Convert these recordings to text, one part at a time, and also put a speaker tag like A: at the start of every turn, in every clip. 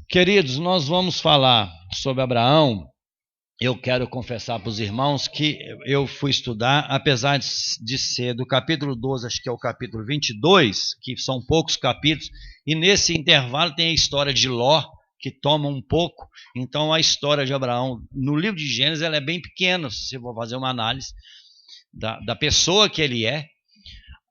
A: Queridos, nós vamos falar sobre Abraão. Eu quero confessar para os irmãos que eu fui estudar, apesar de ser do capítulo 12, acho que é o capítulo 22, que são poucos capítulos, e nesse intervalo tem a história de Ló, que toma um pouco. Então a história de Abraão, no livro de Gênesis, ela é bem pequena, se você for fazer uma análise da pessoa que ele é.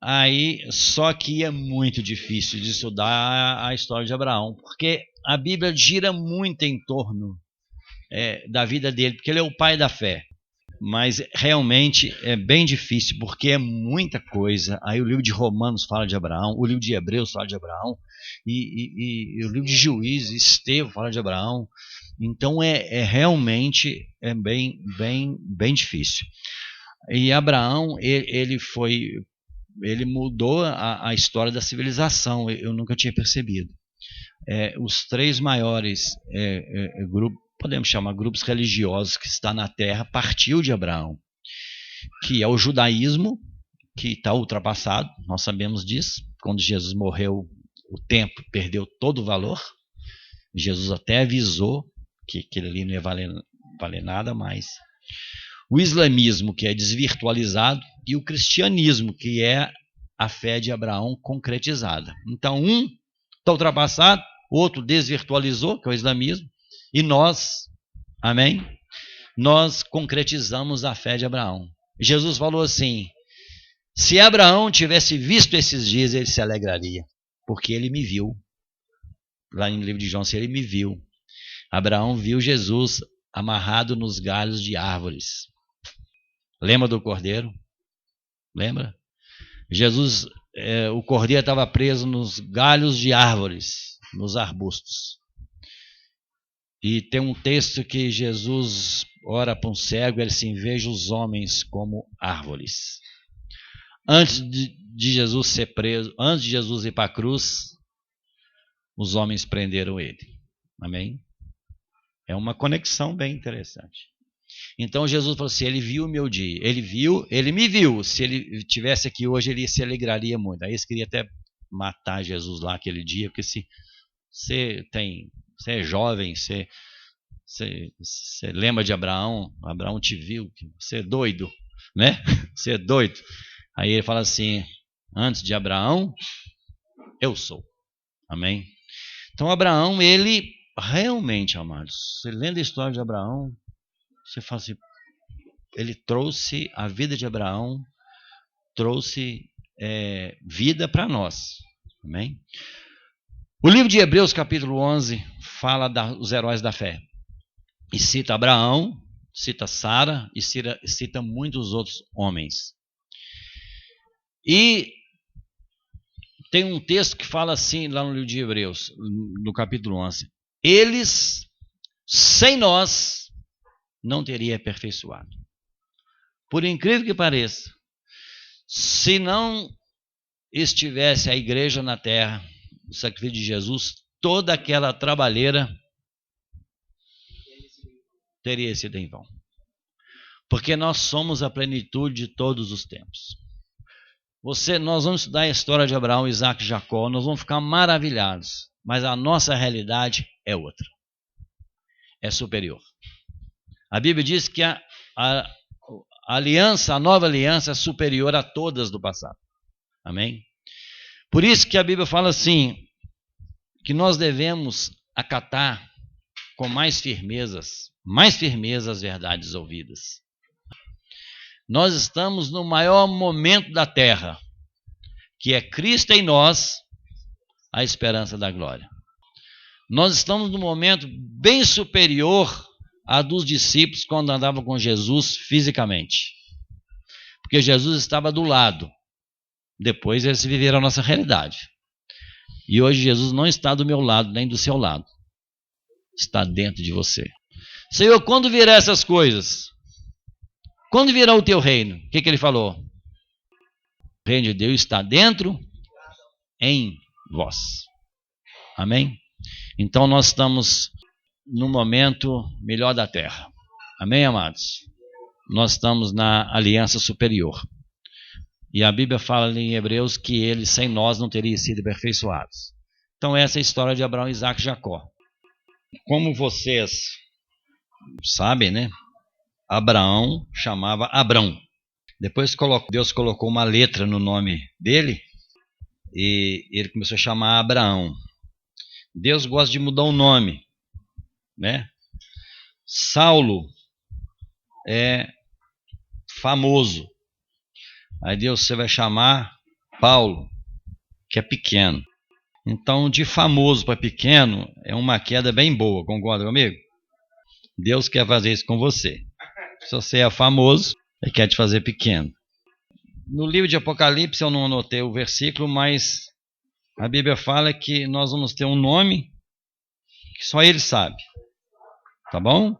A: Aí, só que é muito difícil de estudar a história de Abraão, porque a Bíblia gira muito em torno da vida dele, porque ele é o pai da fé. Mas realmente é bem difícil, porque é muita coisa. Aí o livro de Romanos fala de Abraão, o livro de Hebreus fala de Abraão, e o livro de Juízes, Estevão fala de Abraão. Então realmente bem difícil. E Abraão, ele mudou a história da civilização. Eu nunca tinha percebido. Os três maiores grupos, podemos chamar grupos religiosos que está na Terra, partiu de Abraão, que é o judaísmo, que está ultrapassado, nós sabemos disso. Quando Jesus morreu, o templo perdeu todo o valor. Jesus até avisou que aquele ali não ia valer nada mais. O islamismo, que é desvirtualizado, e o cristianismo, que é a fé de Abraão concretizada. Então, um está ultrapassado, o outro desvirtualizou, que é o islamismo, e nós, amém? Nós concretizamos a fé de Abraão. Jesus falou assim: se Abraão tivesse visto esses dias, ele se alegraria, porque ele me viu. Lá no livro de João, se ele me viu. Abraão viu Jesus amarrado nos galhos de árvores. Lembra do cordeiro? Lembra? Jesus, o cordeiro estava preso nos galhos de árvores, nos arbustos. E tem um texto que Jesus ora para um cego, ele assim: veja os homens como árvores. Antes de Jesus ser preso, antes de Jesus ir para a cruz, os homens prenderam ele. Amém? É uma conexão bem interessante. Então Jesus falou assim: ele viu o meu dia, ele me viu. Se ele estivesse aqui hoje, ele se alegraria muito. Aí eles queriam até matar Jesus lá aquele dia, porque se você é jovem, você lembra de Abraão te viu, você é doido, né? Você é doido. Aí ele fala assim: antes de Abraão, eu sou. Amém? Então Abraão, ele realmente, amados, você lendo a história de Abraão, você fala assim, ele trouxe a vida de Abraão, trouxe vida para nós. Amém? O livro de Hebreus, capítulo 11, fala dos heróis da fé. E cita Abraão, cita Sara e cita muitos outros homens. E tem um texto que fala assim, lá no livro de Hebreus, no capítulo 11. Eles, sem nós, não teria aperfeiçoado. Por incrível que pareça, se não estivesse a igreja na terra, o sacrifício de Jesus, toda aquela trabalheira teria sido em vão. Porque nós somos a plenitude de todos os tempos. Nós vamos estudar a história de Abraão, Isaac e Jacó, nós vamos ficar maravilhados, mas a nossa realidade é outra. É superior. A Bíblia diz que a aliança, a nova aliança é superior a todas do passado. Amém? Por isso que a Bíblia fala assim, que nós devemos acatar com mais firmeza as verdades ouvidas. Nós estamos no maior momento da terra, que é Cristo em nós, a esperança da glória. Nós estamos num momento bem superior a dos discípulos quando andavam com Jesus fisicamente. Porque Jesus estava do lado. Depois eles viveram a nossa realidade. E hoje Jesus não está do meu lado, nem do seu lado. Está dentro de você. Senhor, quando virá essas coisas? Quando virá o teu reino? O que ele falou? O reino de Deus está dentro em vós. Amém? Então nós estamos no momento melhor da terra. Amém, amados? Nós estamos na aliança superior. E a Bíblia fala em Hebreus que ele sem nós não teria sido aperfeiçoados. Então essa é a história de Abraão, Isaac e Jacó. Como vocês sabem, né? Abraão chamava Abrão. Depois Deus colocou uma letra no nome dele e ele começou a chamar Abraão. Deus gosta de mudar o nome, né? Saulo é famoso. Aí Deus, você vai chamar Paulo, que é pequeno. Então, de famoso para pequeno é uma queda bem boa, concorda comigo? Deus quer fazer isso com você. Se você é famoso, Ele quer te fazer pequeno. No livro de Apocalipse eu não anotei o versículo, mas a Bíblia fala que nós vamos ter um nome que só Ele sabe. Tá bom?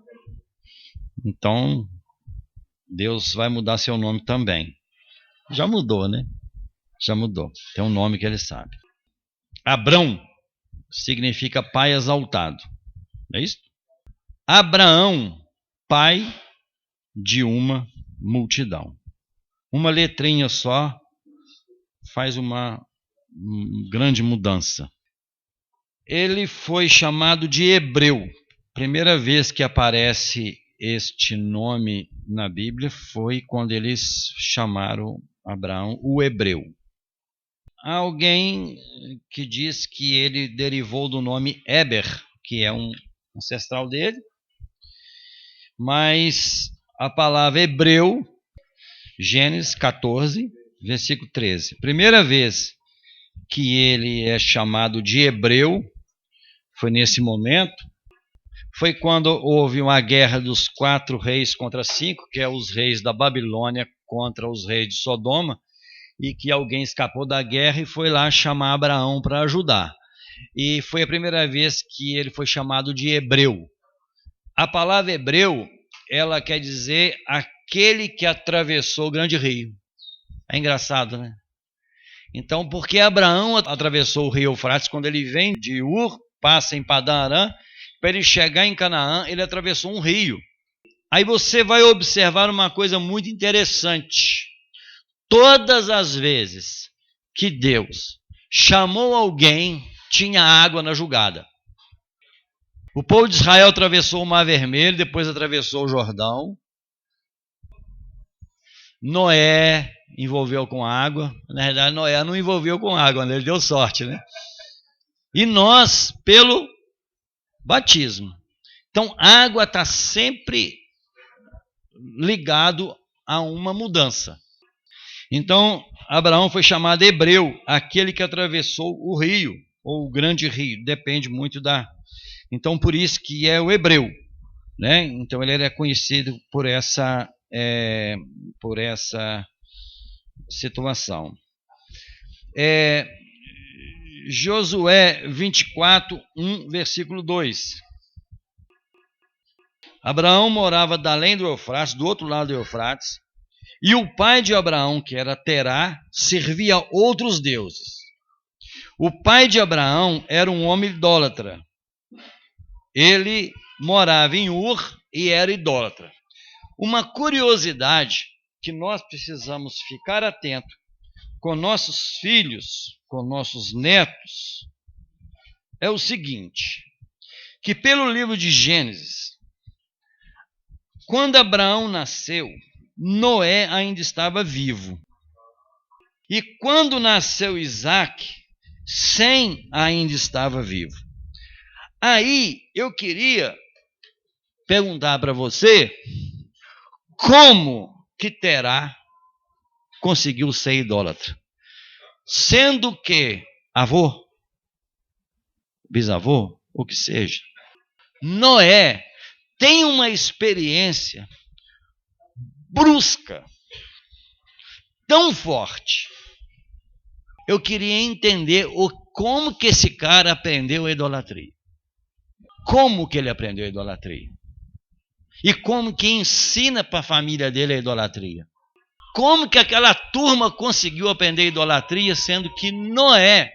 A: Então, Deus vai mudar seu nome também. Já mudou, né? Já mudou. Tem um nome que Ele sabe. Abrão significa pai exaltado. É isso? Abraão, pai de uma multidão. Uma letrinha só faz uma grande mudança. Ele foi chamado de hebreu. Primeira vez que aparece este nome na Bíblia foi quando eles chamaram Abraão o hebreu. Há alguém que diz que ele derivou do nome Eber, que é um ancestral dele, mas a palavra hebreu, Gênesis 14, versículo 13. Primeira vez que ele é chamado de hebreu foi nesse momento. Foi quando houve uma guerra dos 4 reis contra 5, que é os reis da Babilônia contra os reis de Sodoma, e que alguém escapou da guerra e foi lá chamar Abraão para ajudar. E foi a primeira vez que ele foi chamado de hebreu. A palavra hebreu, ela quer dizer aquele que atravessou o grande rio. É engraçado, né? Então, porque Abraão atravessou o rio Eufrates quando ele vem de Ur, passa em Padã Arã, para ele chegar em Canaã, ele atravessou um rio. Aí você vai observar uma coisa muito interessante. Todas as vezes que Deus chamou alguém, tinha água na jogada. O povo de Israel atravessou o Mar Vermelho, depois atravessou o Jordão. Noé envolveu com água. Na verdade, Noé não envolveu com água, né? Ele deu sorte, né? E nós, pelo batismo. Então, água está sempre ligado a uma mudança. Então, Abraão foi chamado hebreu, aquele que atravessou o rio, ou o grande rio, depende muito da... Então, por isso que é o hebreu, né? Então, ele é conhecido por essa situação. Josué 24, 1, versículo 2. Abraão morava da além do Eufrates, do outro lado do Eufrates, e o pai de Abraão, que era Terá, servia a outros deuses. O pai de Abraão era um homem idólatra. Ele morava em Ur e era idólatra. Uma curiosidade que nós precisamos ficar atento com nossos filhos, com nossos netos, é o seguinte, que pelo livro de Gênesis, quando Abraão nasceu, Noé ainda estava vivo. E quando nasceu Isaac, Sem ainda estava vivo. Aí eu queria perguntar para você, como que Terá conseguiu ser idólatra? Sendo que avô, bisavô, o que seja, Noé tem uma experiência brusca, tão forte. Eu queria entender como que esse cara aprendeu a idolatria. Como que ele aprendeu a idolatria? E como que ensina para a família dele a idolatria? Como que aquela turma conseguiu aprender a idolatria, sendo que Noé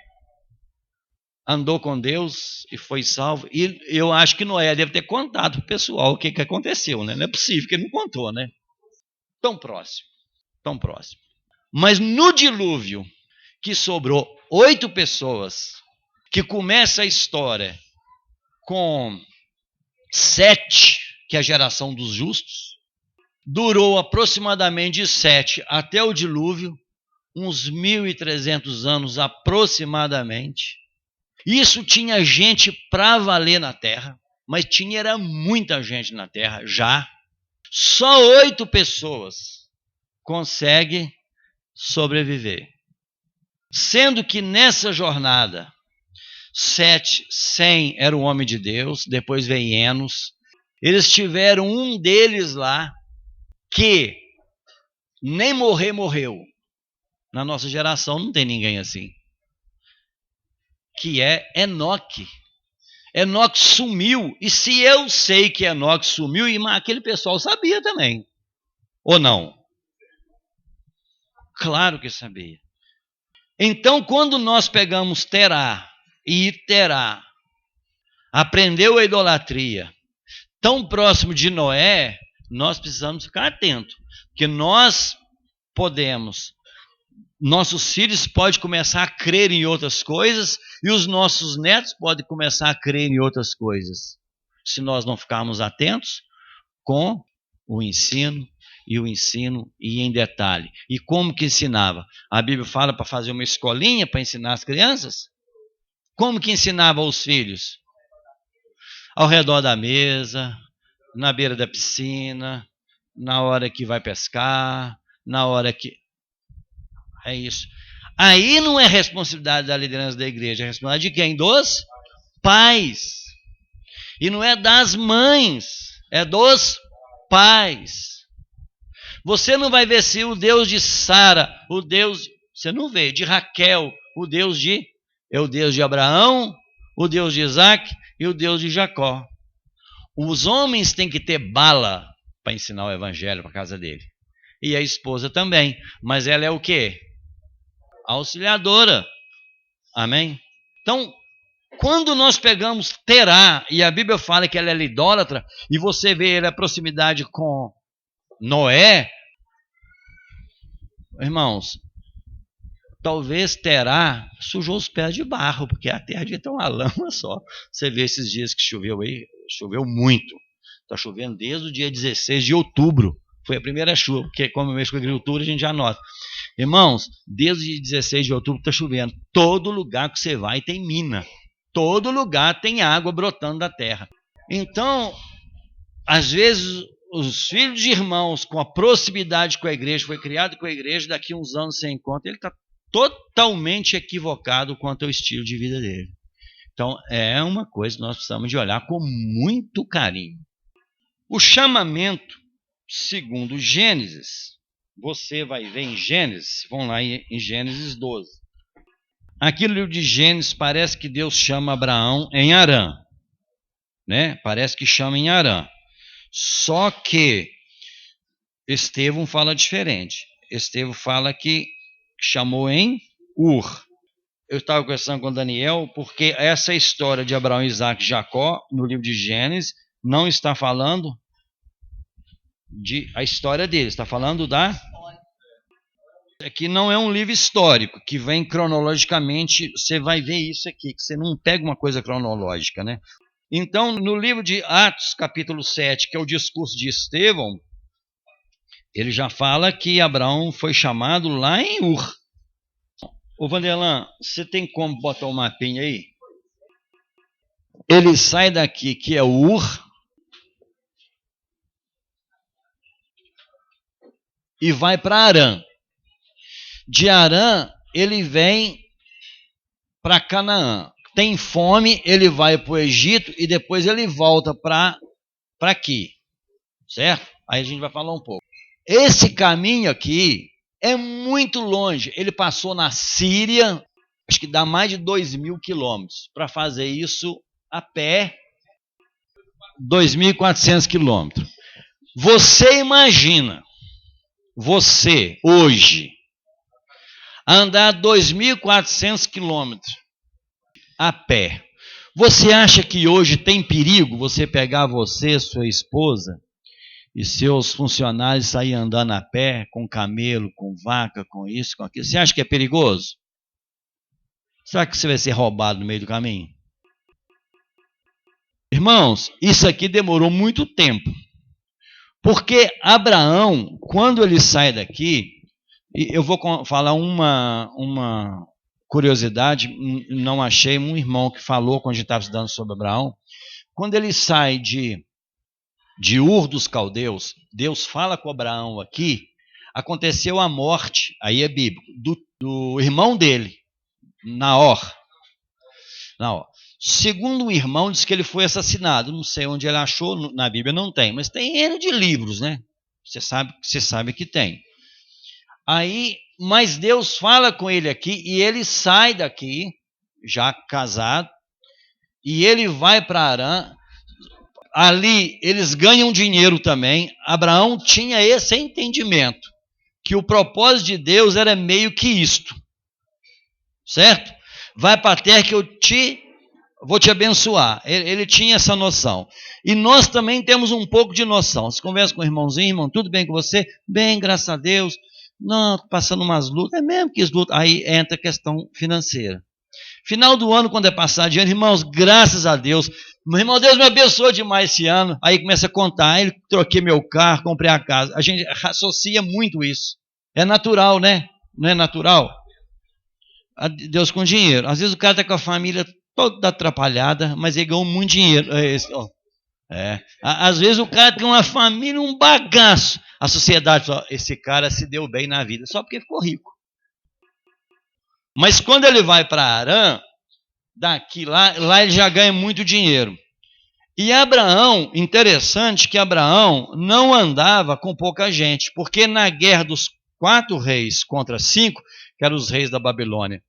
A: andou com Deus e foi salvo? E eu acho que Noé deve ter contado para o pessoal o que aconteceu, né? Não é possível que ele não contou, né? Tão próximo, tão próximo. Mas no dilúvio, que sobrou 8 pessoas, que começa a história com Sete, que é a geração dos justos, durou aproximadamente de 7 até o dilúvio, uns 1.300 anos aproximadamente. Isso tinha gente para valer na terra, mas era muita gente na terra já. Só 8 pessoas conseguem sobreviver. Sendo que nessa jornada, 100 era o homem de Deus, depois veio Enos. Eles tiveram um deles lá que nem morreu. Na nossa geração não tem ninguém assim. Que é Enoque. Enoque sumiu. E se eu sei que Enoque sumiu, aquele pessoal sabia também. Ou não? Claro que sabia. Então, quando nós pegamos Terá e Terá, aprendeu a idolatria, tão próximo de Noé, nós precisamos ficar atentos. Porque nós podemos, nossos filhos podem começar a crer em outras coisas e os nossos netos podem começar a crer em outras coisas. Se nós não ficarmos atentos com o ensino e em detalhe. E como que ensinava? A Bíblia fala para fazer uma escolinha para ensinar as crianças? Como que ensinava os filhos? Ao redor da mesa, na beira da piscina, na hora que vai pescar, na hora que... É isso. Aí não é responsabilidade da liderança da igreja, é responsabilidade de quem? Dos pais. E não é das mães, é dos pais. Você não vai ver se o Deus de Sara, o Deus, você não vê, de Raquel, o Deus de Abraão, o Deus de Isaac e o Deus de Jacó. Os homens têm que ter bala para ensinar o evangelho para a casa dele. E a esposa também. Mas ela é o quê? Auxiliadora. Amém? Então, quando nós pegamos Terá, e a Bíblia fala que ela é idólatra, e você vê a proximidade com Noé, irmãos, talvez Terá sujou os pés de barro, porque a terra devia ter uma lama só. Você vê esses dias que choveu aí, choveu muito. Está chovendo desde o dia 16 de outubro. Foi a primeira chuva, porque como eu mexo com a agricultura, a gente já nota. Irmãos, desde o dia 16 de outubro está chovendo. Todo lugar que você vai tem mina. Todo lugar tem água brotando da terra. Então, às vezes, os filhos de irmãos com a proximidade com a igreja, foi criado com a igreja, daqui a uns anos você encontra, ele está totalmente equivocado quanto ao estilo de vida dele. Então, é uma coisa que nós precisamos de olhar com muito carinho. O chamamento, segundo Gênesis, você vai ver em Gênesis, vamos lá em Gênesis 12. Aqui no livro de Gênesis parece que Deus chama Abraão em Harã, né? Parece que chama em Harã. Só que Estevão fala diferente. Estevão fala que chamou em Ur. Eu estava conversando com Daniel, porque essa história de Abraão, Isaac e Jacó, no livro de Gênesis, não está falando a história deles, está falando da... Aqui não é um livro histórico, que vem cronologicamente, você vai ver isso aqui, que você não pega uma coisa cronológica, né? Então, no livro de Atos, capítulo 7, que é o discurso de Estevão, ele já fala que Abraão foi chamado lá em Ur. Ô Vanderlan, você tem como botar o mapinha aí? Ele sai daqui, que é Ur, e vai para Harã. De Harã, ele vem para Canaã. Tem fome, ele vai para o Egito e depois ele volta para aqui. Certo? Aí a gente vai falar um pouco. Esse caminho aqui é muito longe. Ele passou na Síria, acho que dá mais de 2.000 quilômetros. Para fazer isso a pé, 2.400 quilômetros. Você imagina, você hoje, andar 2.400 quilômetros a pé. Você acha que hoje tem perigo você pegar você, sua esposa e seus funcionários sair andando a pé, com camelo, com vaca, com isso, com aquilo? Você acha que é perigoso? Será que você vai ser roubado no meio do caminho? Irmãos, isso aqui demorou muito tempo. Porque Abraão, quando ele sai daqui, eu vou falar uma curiosidade, não achei um irmão que falou quando a gente estava estudando sobre Abraão. Quando ele sai de Ur dos Caldeus, Deus fala com Abraão aqui, aconteceu a morte, aí é bíblico, do irmão dele, Naor. Segundo o irmão, diz que ele foi assassinado. Não sei onde ele achou, na Bíblia não tem, mas tem N de livros, né? Você sabe que tem. Aí, mas Deus fala com ele aqui, e ele sai daqui, já casado, e ele vai para Harã. Ali eles ganham dinheiro também. Abraão tinha esse entendimento, que o propósito de Deus era meio que isto, certo? Vai para a terra que eu vou te abençoar. Ele tinha essa noção. E nós também temos um pouco de noção. Você conversa com o irmãozinho, irmão, tudo bem com você? Bem, graças a Deus. Não, passando umas lutas. É mesmo que as lutas. Aí entra a questão financeira. Final do ano, quando é passar adiante, irmãos, graças a Deus. Meu irmão, Deus me abençoou demais esse ano. Aí começa a contar. Aí troquei meu carro, comprei a casa. A gente associa muito isso. É natural, né? Não é natural? Deus com dinheiro. Às vezes o cara está com a família toda atrapalhada, mas ele ganhou muito dinheiro. Às vezes o cara tem uma família, um bagaço. A sociedade fala, esse cara se deu bem na vida, só porque ficou rico. Mas quando ele vai para Harã, daqui lá ele já ganha muito dinheiro. E Abraão, interessante que Abraão não andava com pouca gente, porque na guerra dos 4 reis contra 5, que eram os reis da Babilônia,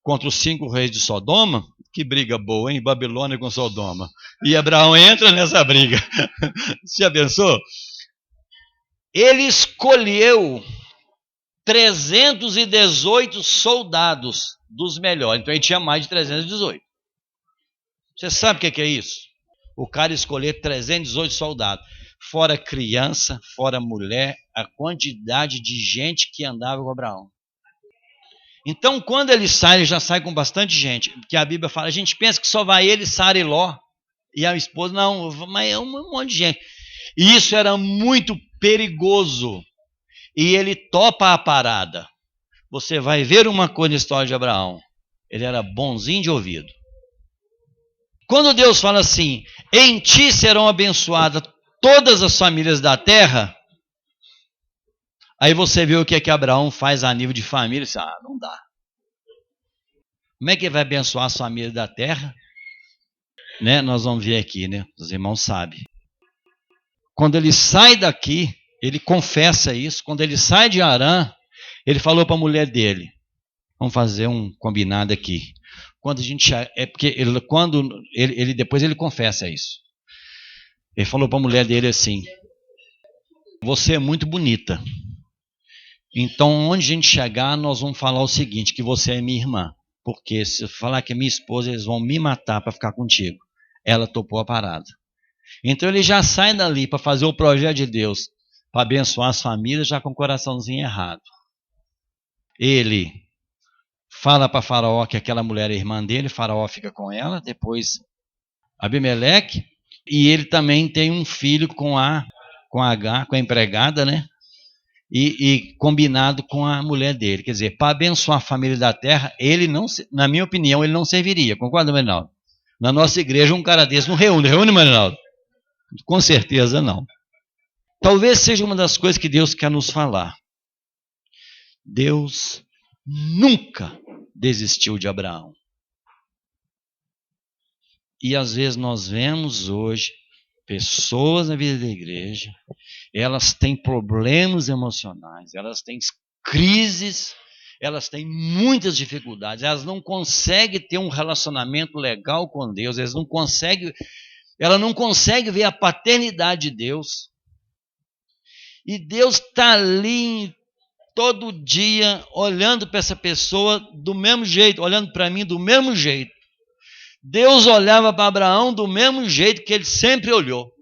A: contra os 5 reis de Sodoma, que briga boa, hein? Babilônia com Sodoma. E Abraão entra nessa briga. Se abençoou? Ele escolheu 318 soldados dos melhores. Então ele tinha mais de 318. Você sabe o que é isso? O cara escolher 318 soldados. Fora criança, fora mulher, a quantidade de gente que andava com Abraão. Então, quando ele já sai com bastante gente, porque a Bíblia fala, a gente pensa que só vai ele, Sara e Ló, e a esposa, não, mas é um monte de gente. E isso era muito perigoso, e ele topa a parada. Você vai ver uma coisa na história de Abraão, ele era bonzinho de ouvido. Quando Deus fala assim, em ti serão abençoadas todas as famílias da terra, aí você vê o que é que Abraão faz a nível de família. Você, não dá. Como é que ele vai abençoar as famílias da terra? Né? Nós vamos ver aqui, né? Os irmãos sabem. Quando ele sai daqui, ele confessa isso. Quando ele sai de Harã, ele falou para a mulher dele, vamos fazer um combinado aqui. Quando a gente porque depois ele confessa isso. Ele falou para a mulher dele assim: você é muito bonita. Então, onde a gente chegar, nós vamos falar o seguinte, que você é minha irmã. Porque se eu falar que é minha esposa, eles vão me matar para ficar contigo. Ela topou a parada. Então ele já sai dali para fazer o projeto de Deus, para abençoar as famílias, já com o coraçãozinho errado. Ele fala para Faraó que aquela mulher é irmã dele, Faraó fica com ela, depois Abimeleque, e ele também tem um filho com a empregada, né? E combinado com a mulher dele. Quer dizer, para abençoar a família da terra, ele não, na minha opinião, ele não serviria. Concorda, Marinaldo? Na nossa igreja, um cara desse não reúne. Reúne, Marinaldo? Com certeza não. Talvez seja uma das coisas que Deus quer nos falar. Deus nunca desistiu de Abraão. E às vezes nós vemos hoje pessoas na vida da igreja, elas têm problemas emocionais, elas têm crises, elas têm muitas dificuldades, elas não conseguem ter um relacionamento legal com Deus, ela não consegue ver a paternidade de Deus. E Deus está ali todo dia olhando para essa pessoa do mesmo jeito, olhando para mim do mesmo jeito. Deus olhava para Abraão do mesmo jeito que ele sempre olhou.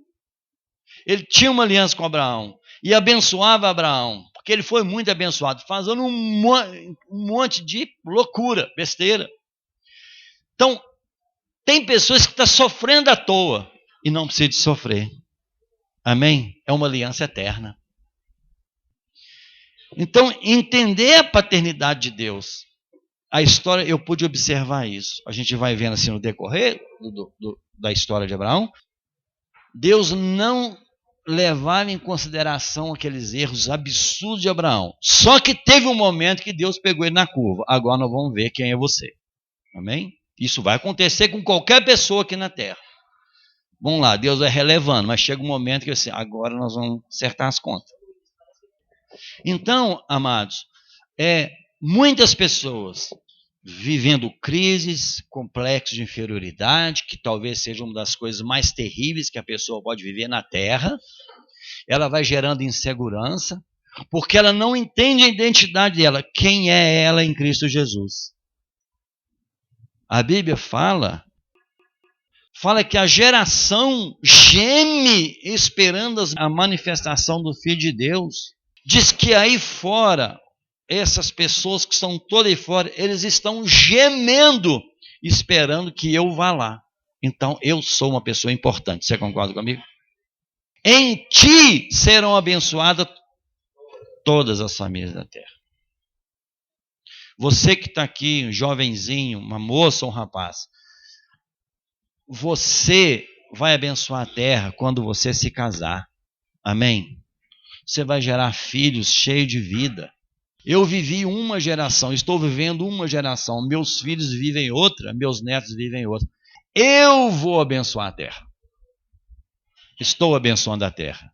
A: Ele tinha uma aliança com Abraão e abençoava Abraão, porque ele foi muito abençoado, fazendo um monte de loucura, besteira. Então, tem pessoas que estão sofrendo à toa, e não precisa de sofrer. Amém? É uma aliança eterna. Então, entender a paternidade de Deus, a história, eu pude observar isso. A gente vai vendo assim no decorrer da história de Abraão. Deus não levava em consideração aqueles erros absurdos de Abraão. Só que teve um momento que Deus pegou ele na curva. Agora nós vamos ver quem é você. Amém? Isso vai acontecer com qualquer pessoa aqui na terra. Vamos lá, Deus vai relevando, mas chega um momento que assim, agora nós vamos acertar as contas. Então, amados, muitas pessoas vivendo crises, complexos de inferioridade, que talvez seja uma das coisas mais terríveis que a pessoa pode viver na terra. Ela vai gerando insegurança, porque ela não entende a identidade dela, quem é ela em Cristo Jesus. A Bíblia fala que a geração geme esperando a manifestação do Filho de Deus. Diz que aí fora, essas pessoas que estão todas aí fora, eles estão gemendo, esperando que eu vá lá. Então, eu sou uma pessoa importante. Você concorda comigo? Em ti serão abençoadas todas as famílias da terra. Você que está aqui, um jovenzinho, uma moça ou um rapaz, você vai abençoar a terra quando você se casar. Amém? Você vai gerar filhos cheios de vida. Eu vivi uma geração, estou vivendo uma geração. Meus filhos vivem outra, meus netos vivem outra. Eu vou abençoar a terra. Estou abençoando a terra.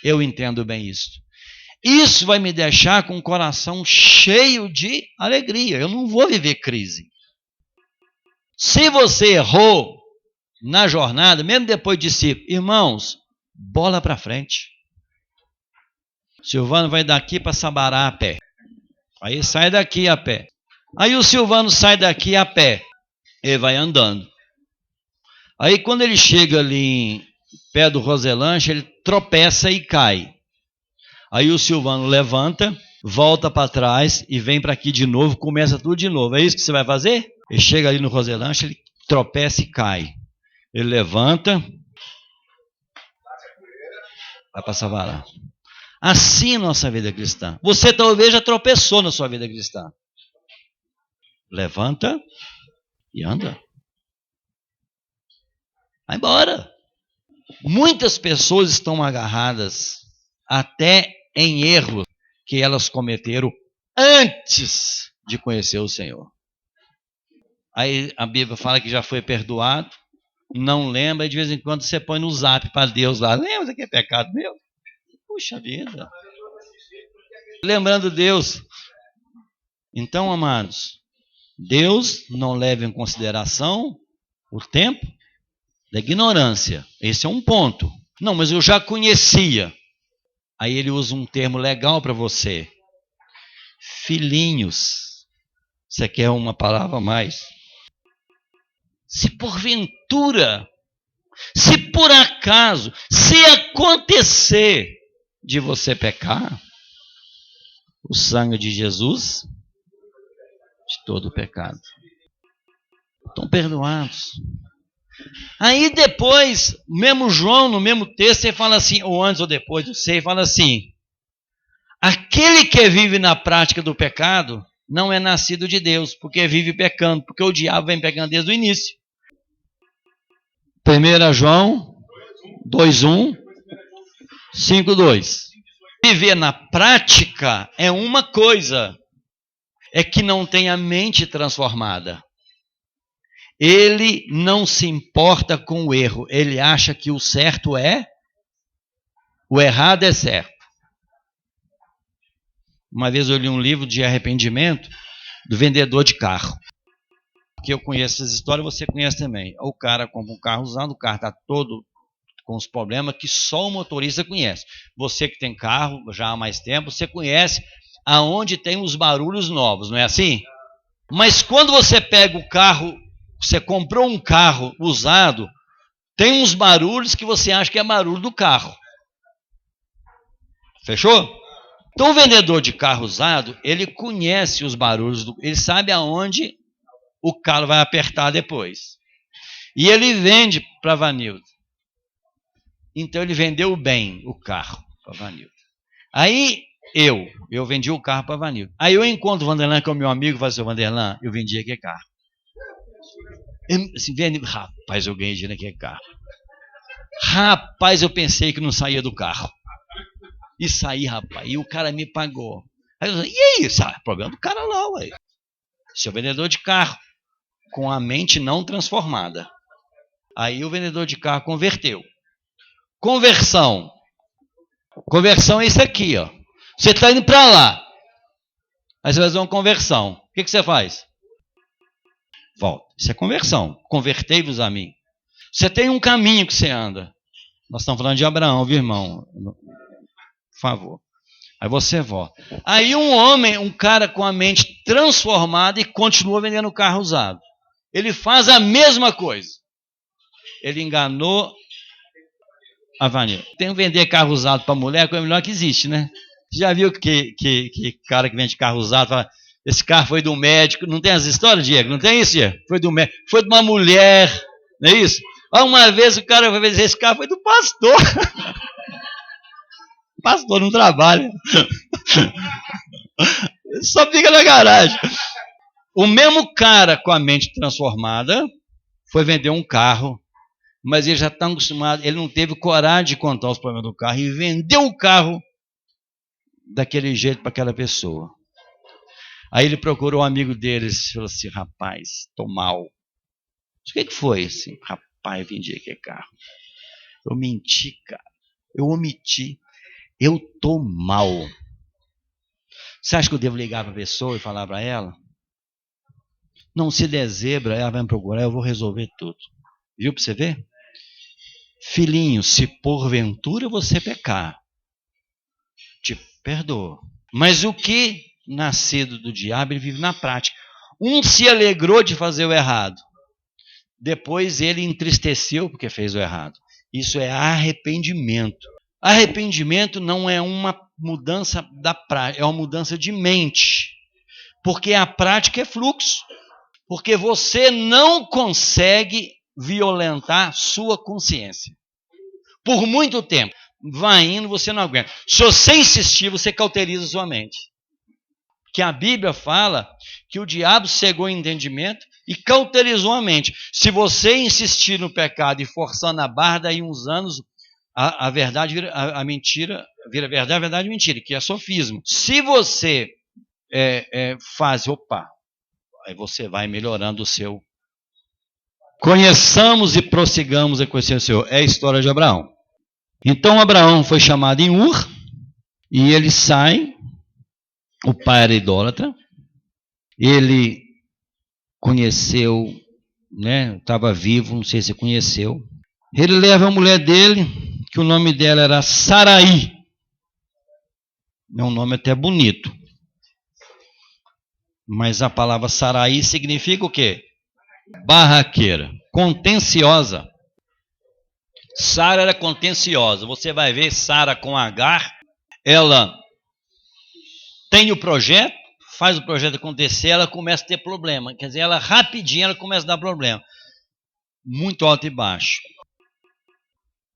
A: Eu entendo bem isso. Isso vai me deixar com o coração cheio de alegria. Eu não vou viver crise. Se você errou na jornada, mesmo depois de si, irmãos, bola para frente. Silvano vai daqui para Sabará a pé. Aí sai daqui a pé. Aí o Silvano sai daqui a pé. Ele vai andando. Aí quando ele chega ali em pé do Roselanche, ele tropeça e cai. Aí o Silvano levanta, volta para trás e vem para aqui de novo, começa tudo de novo. É isso que você vai fazer? Ele chega ali no Roselanche, ele tropeça e cai. Ele levanta, vai para Sabará. Assim é a nossa vida cristã. Você talvez já tropeçou na sua vida cristã. Levanta e anda. Vai embora. Muitas pessoas estão agarradas até em erros que elas cometeram antes de conhecer o Senhor. Aí a Bíblia fala que já foi perdoado, não lembra, e de vez em quando você põe no zap para Deus lá. Lembra que é pecado meu? Puxa vida. Lembrando Deus. Então, amados, Deus não leva em consideração o tempo da ignorância. Esse é um ponto. Não, mas eu já conhecia. Aí ele usa um termo legal para você. Filhinhos. Você quer uma palavra a mais? Se porventura, se por acaso, se acontecer de você pecar, o sangue de Jesus de todo o pecado. Estão perdoados. Aí depois, mesmo João, no mesmo texto, ele fala assim, ou antes ou depois, não sei, fala assim, aquele que vive na prática do pecado não é nascido de Deus, porque vive pecando, porque o diabo vem pecando desde o início. 1 João 2:1, 5:2. Viver na prática é uma coisa, é que não tem a mente transformada. Ele não se importa com o erro, ele acha que o certo é, o errado é certo. Uma vez eu li um livro de arrependimento do vendedor de carro. Porque eu conheço essas histórias, você conhece também. O cara compra um carro usado, o carro está todo com os problemas que só o motorista conhece. Você que tem carro já há mais tempo, você conhece aonde tem os barulhos novos, não é assim? Mas quando você pega o carro, você comprou um carro usado, tem uns barulhos que você acha que é barulho do carro. Fechou? Então o vendedor de carro usado, ele conhece os barulhos, ele sabe aonde o calo vai apertar depois. E ele vende para Vanildo. Então ele vendeu bem o carro para Vanilda. Aí eu vendi o carro para Vanilda. Aí eu encontro o Vanderlan, que é o meu amigo, e falo assim, Vanderlan, eu vendi aquele carro. Assim, rapaz, eu ganhei dinheiro naquele carro. Rapaz, eu pensei que não saía do carro. E saí, rapaz. E o cara me pagou. Aí eu falei, e aí? Sabe, problema do cara lá, ué. Seu vendedor de carro, com a mente não transformada. Aí o vendedor de carro converteu. Conversão é isso aqui, ó. Você está indo para lá. Aí você vai fazer uma conversão. O que você faz? Volta. Isso é conversão. Convertei-vos a mim. Você tem um caminho que você anda. Nós estamos falando de Abraão, viu, irmão? Por favor. Aí você volta. Aí um cara com a mente transformada e continua vendendo carro usado. Ele faz a mesma coisa. Ele enganou a Vanilda. Tem que vender carro usado para mulher, é a coisa melhor que existe, né? Já viu que cara que vende carro usado fala, esse carro foi do médico, não tem as histórias, Diego? Não tem isso, Diego? Foi do médico, foi de uma mulher, não é isso? Uma vez o cara vai dizer, esse carro foi do pastor. O pastor não trabalha. Só fica na garagem. O mesmo cara com a mente transformada foi vender um carro, mas ele já está acostumado, ele não teve coragem de contar os problemas do carro e vendeu o carro daquele jeito para aquela pessoa. Aí ele procurou um amigo deles e falou assim, rapaz, estou mal. O que foi? Assim, rapaz, vendi aquele carro. Eu menti, cara. Eu omiti. Eu estou mal. Você acha que eu devo ligar para a pessoa e falar para ela? Não, se der zebra, ela vai me procurar, eu vou resolver tudo. Viu para você ver? Filhinho, se porventura você pecar, te perdoa. Mas o que nascido do diabo, ele vive na prática. Um se alegrou de fazer o errado. Depois ele entristeceu porque fez o errado. Isso é arrependimento. Arrependimento não é uma mudança da prática, é uma mudança de mente. Porque a prática é fluxo. Porque você não consegue violentar sua consciência. Por muito tempo. Vai indo, você não aguenta. Se você insistir, você cauteriza sua mente. Que a Bíblia fala que o diabo cegou o entendimento e cauterizou a mente. Se você insistir no pecado e forçando a barra, daí uns anos, a verdade vira a mentira, vira verdade, a verdade mentira, que é sofismo. Se você faz, aí você vai melhorando o seu. Conheçamos e prossigamos a conhecer o Senhor. É a história de Abraão. Então Abraão foi chamado em Ur, e ele sai, o pai era idólatra, ele conheceu, estava vivo, não sei se conheceu, ele leva a mulher dele, que o nome dela era Sarai, é um nome até bonito, mas a palavra Sarai significa o quê? Barraqueira, contenciosa. Sara era contenciosa. Você vai ver Sara com Agar, ela tem o projeto, faz o projeto acontecer, ela começa a ter problema. Quer dizer, ela rapidinho ela começa a dar problema. Muito alto e baixo.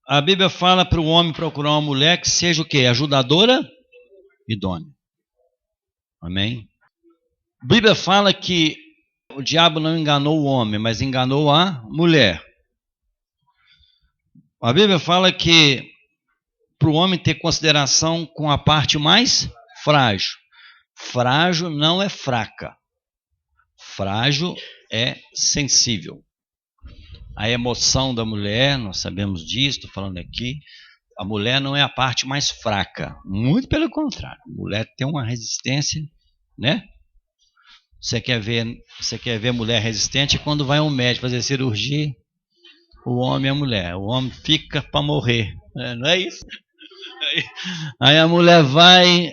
A: A Bíblia fala para o homem procurar uma mulher que seja o quê? Ajudadora? Idônea. Amém? A Bíblia fala que o diabo não enganou o homem, mas enganou a mulher. A Bíblia fala que para o homem ter consideração com a parte mais frágil. Frágil não é fraca. Frágil é sensível. A emoção da mulher, nós sabemos disso, estou falando aqui, a mulher não é a parte mais fraca. Muito pelo contrário. A mulher tem uma resistência, né? Você quer ver mulher resistente quando vai um médico fazer cirurgia, o homem e a mulher. O homem fica para morrer. Não é isso? Aí a mulher vai.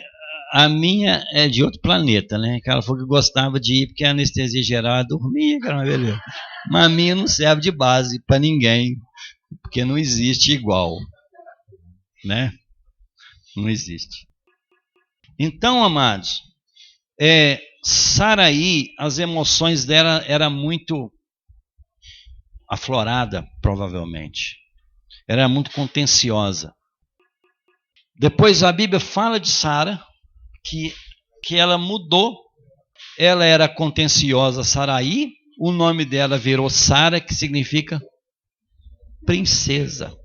A: A minha é de outro planeta, né? Que ela falou que gostava de ir porque a anestesia geral dormia, cara, beleza. Mas a minha não serve de base para ninguém, porque não existe igual, né? Não existe. Então, amados, Sarai, as emoções dela eram muito aflorada, provavelmente. Era muito contenciosa. Depois a Bíblia fala de Sara, que ela mudou. Ela era contenciosa Saraí, o nome dela virou Sara, que significa princesa.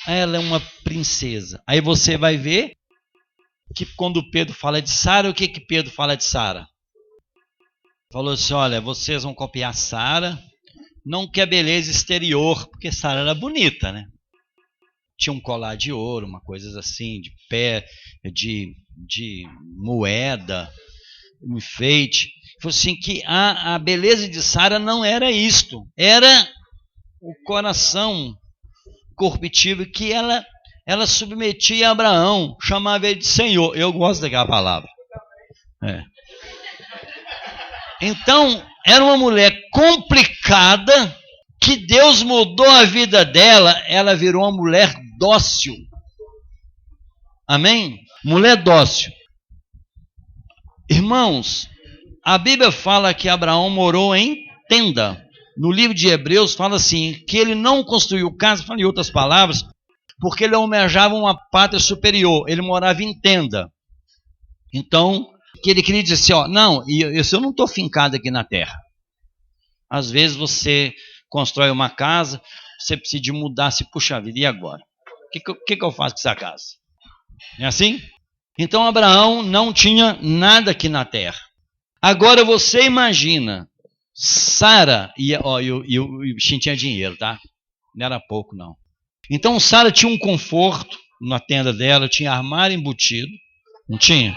A: Ela é uma princesa. Aí você vai ver que quando Pedro fala de Sara, o que Pedro fala de Sara? Falou assim, olha, vocês vão copiar Sara, não que a beleza exterior, porque Sara era bonita, né? Tinha um colar de ouro, uma coisa assim, de pé, de moeda, um enfeite. Falou assim que a beleza de Sara não era isto, era o coração corputivo que ela submetia a Abraão, chamava ele de Senhor. Eu gosto daquela palavra. Então, era uma mulher complicada, que Deus mudou a vida dela, ela virou uma mulher dócil. Amém? Mulher dócil. Irmãos, a Bíblia fala que Abraão morou em tenda. No livro de Hebreus fala assim, que ele não construiu casa, fala em outras palavras, porque ele almejava uma pátria superior, ele morava em tenda. Então, que ele queria dizer assim, ó, não, eu não estou fincado aqui na terra. Às vezes você constrói uma casa, você precisa de mudar, se puxa a vida, e agora? O que eu faço com essa casa? É assim? Então Abraão não tinha nada aqui na terra. Agora você imagina, Sara, e o bichinho tinha dinheiro, tá? Não era pouco, não. Então Sara tinha um conforto na tenda dela, tinha armário embutido, não tinha?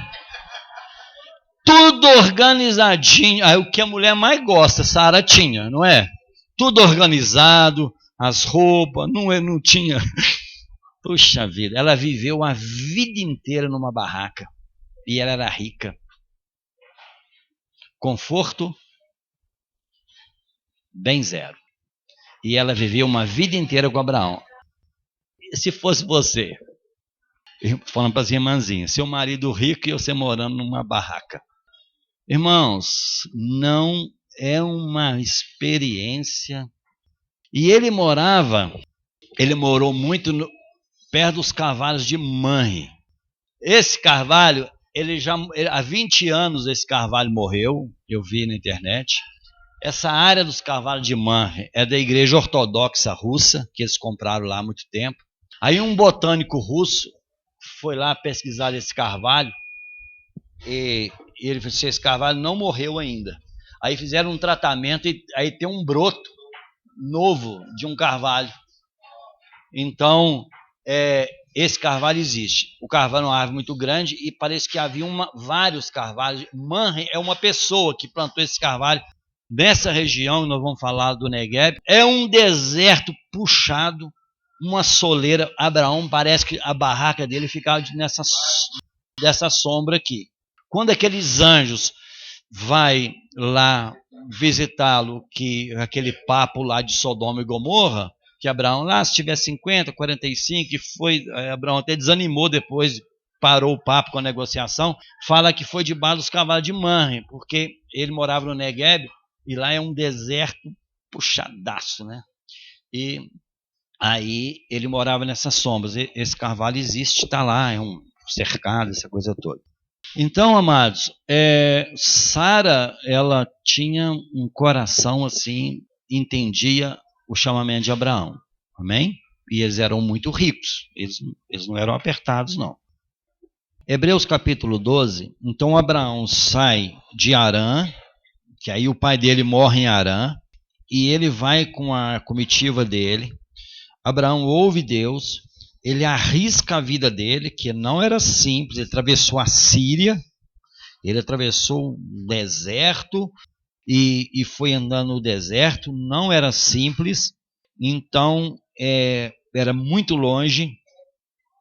A: Tudo organizadinho, o que a mulher mais gosta, Sara tinha, não é? Tudo organizado, as roupas, não tinha. Puxa vida, ela viveu a vida inteira numa barraca e ela era rica. Conforto, bem zero. E ela viveu uma vida inteira com Abraão. E se fosse você, falando para as irmãzinhas, seu marido rico e você morando numa barraca. Irmãos, não é uma experiência. E ele morou muito perto dos carvalhos de Manre. Esse carvalho, há 20 anos esse carvalho morreu, eu vi na internet. Essa área dos carvalhos de Manre é da igreja ortodoxa russa, que eles compraram lá há muito tempo. Aí um botânico russo foi lá pesquisar esse carvalho e ele disse que esse carvalho não morreu ainda. Aí fizeram um tratamento e aí tem um broto novo de um carvalho. Então, esse carvalho existe. O carvalho é uma árvore muito grande e parece que havia vários carvalhos. Manre é uma pessoa que plantou esse carvalho nessa região, nós vamos falar do Negueb. É um deserto puxado, uma soleira. Abraão, parece que a barraca dele ficava dessa sombra aqui. Quando aqueles anjos vai lá visitá-lo, que aquele papo lá de Sodoma e Gomorra, que Abraão lá, se tiver 50, 45, que foi, Abraão até desanimou depois, parou o papo com a negociação, fala que foi debaixo dos cavalos de Manre, porque ele morava no Negueb, e lá é um deserto puxadaço, né? E aí ele morava nessas sombras. Esse carvalho existe, está lá, é um cercado, essa coisa toda. Então, amados, Sara, ela tinha um coração assim, entendia o chamamento de Abraão, amém? E eles eram muito ricos, eles não eram apertados, não. Hebreus capítulo 12, então Abraão sai de Harã, que aí o pai dele morre em Harã, e ele vai com a comitiva dele. Abraão ouve Deus, ele arrisca a vida dele, que não era simples, ele atravessou a Síria, ele atravessou o deserto e foi andando no deserto, não era simples, então era muito longe,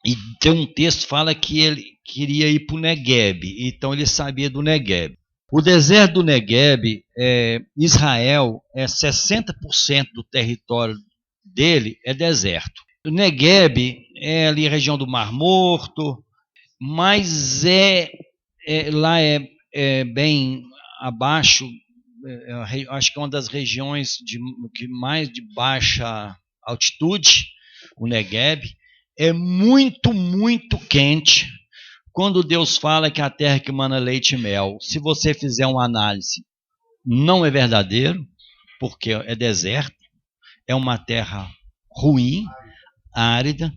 A: e tem um texto que fala que ele queria ir para o Negueb, então ele sabia do Negueb. O deserto do Negueb, Israel, 60% do território dele é deserto. O Negueb é ali a região do Mar Morto, mas lá é bem abaixo, acho que é uma das regiões mais de baixa altitude, o Negueb, é muito, muito quente. Quando Deus fala que a terra que mana leite e mel, se você fizer uma análise, não é verdadeiro, porque é deserto, é uma terra ruim, árida.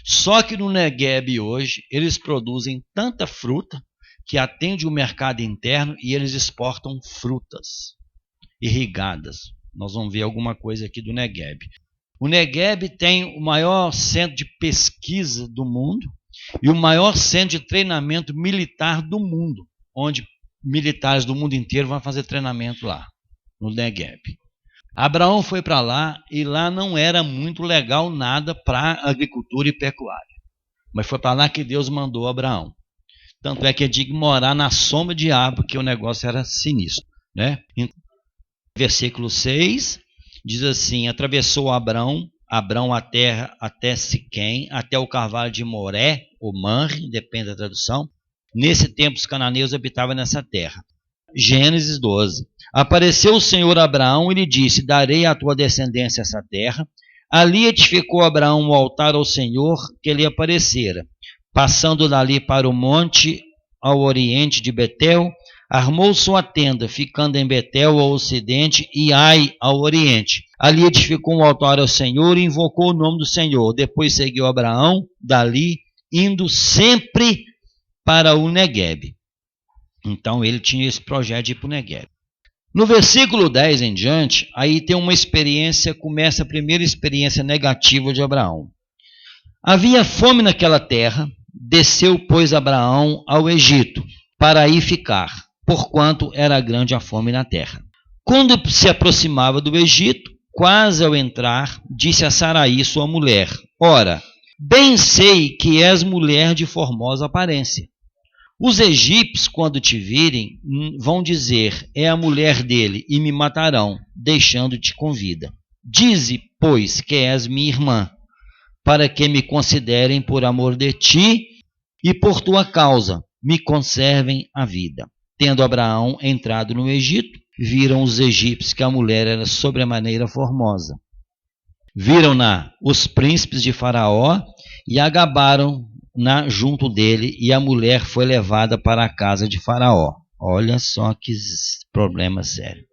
A: Só que no Negueb hoje, eles produzem tanta fruta que atende o mercado interno e eles exportam frutas irrigadas. Nós vamos ver alguma coisa aqui do Negueb. O Negueb tem o maior centro de pesquisa do mundo e o maior centro de treinamento militar do mundo, onde militares do mundo inteiro vão fazer treinamento lá, no Negueb. Abraão foi para lá e lá não era muito legal nada para agricultura e pecuária. Mas foi para lá que Deus mandou Abraão. Tanto é que ele tinha que morar na sombra de árvore, porque o negócio era sinistro, né? Versículo 6 diz assim: atravessou Abrão a terra até Siquém, até o carvalho de Moré, ou Manre, depende da tradução. Nesse tempo os cananeus habitavam nessa terra. Gênesis 12. Apareceu o Senhor a Abraão e lhe disse: darei à tua descendência essa terra. Ali edificou Abraão um altar ao Senhor que lhe aparecera. Passando dali para o monte ao oriente de Betel, armou sua tenda, ficando em Betel ao ocidente e Ai ao oriente. Ali edificou um altar ao Senhor e invocou o nome do Senhor. Depois seguiu Abraão dali, indo sempre para o Negueb. Então ele tinha esse projeto de ir para o Negueb. No versículo 10 em diante, aí tem uma experiência, começa a primeira experiência negativa de Abraão. Havia fome naquela terra, desceu, pois, Abraão ao Egito, para aí ficar, porquanto era grande a fome na terra. Quando se aproximava do Egito, quase ao entrar, disse a Saraí, sua mulher: ora, bem sei que és mulher de formosa aparência. Os egípcios, quando te virem, vão dizer: é a mulher dele, e me matarão, deixando-te com vida. Dize, pois, que és minha irmã, para que me considerem por amor de ti e por tua causa me conservem a vida. Tendo Abraão entrado no Egito, viram os egípcios que a mulher era sobremaneira formosa. Viram-na os príncipes de Faraó e a gabaram-na junto dele, e a mulher foi levada para a casa de Faraó. Olha só que problema sério.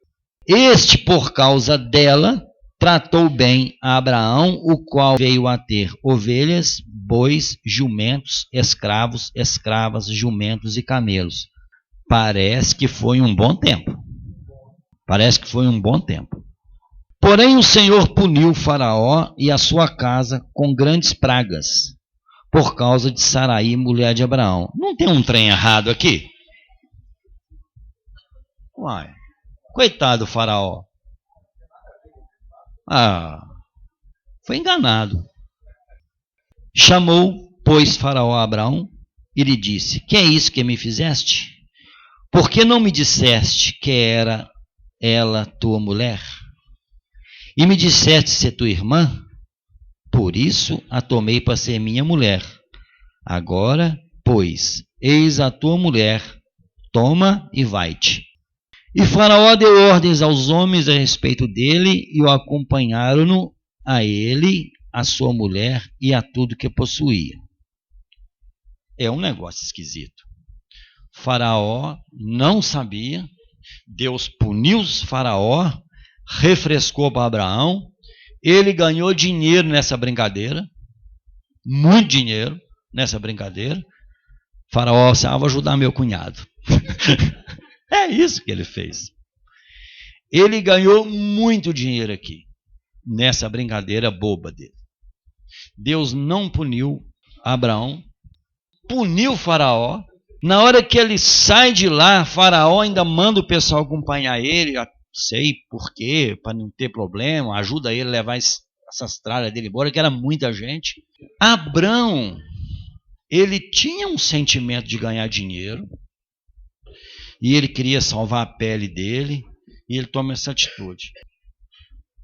A: Este, por causa dela, tratou bem a Abraão, o qual veio a ter ovelhas, bois, jumentos, escravos, escravas, jumentos e camelos. Parece que foi um bom tempo. Porém o Senhor puniu Faraó e a sua casa com grandes pragas, por causa de Saraí, mulher de Abraão. Não tem um trem errado aqui? Uai, coitado do Faraó. Foi enganado. Chamou, pois, Faraó a Abraão e lhe disse: que é isso que me fizeste? Por que não me disseste que era ela tua mulher? E me disseste ser tua irmã? Por isso a tomei para ser minha mulher. Agora, pois, eis a tua mulher, toma e vai-te. E Faraó deu ordens aos homens a respeito dele, e o acompanharam-no a ele, a sua mulher e a tudo que possuía. É um negócio esquisito. Faraó não sabia, Deus puniu Faraó, refrescou para Abraão, ele ganhou dinheiro nessa brincadeira, muito dinheiro nessa brincadeira. Faraó disse: vou ajudar meu cunhado. É isso que ele fez. Ele ganhou muito dinheiro aqui, nessa brincadeira boba dele. Deus não puniu Abraão, puniu Faraó. Na hora que ele sai de lá, Faraó ainda manda o pessoal acompanhar ele, já sei por quê, para não ter problema, ajuda ele a levar essas tralhas dele embora, que era muita gente. Abraão, ele tinha um sentimento de ganhar dinheiro, e ele queria salvar a pele dele, e ele toma essa atitude.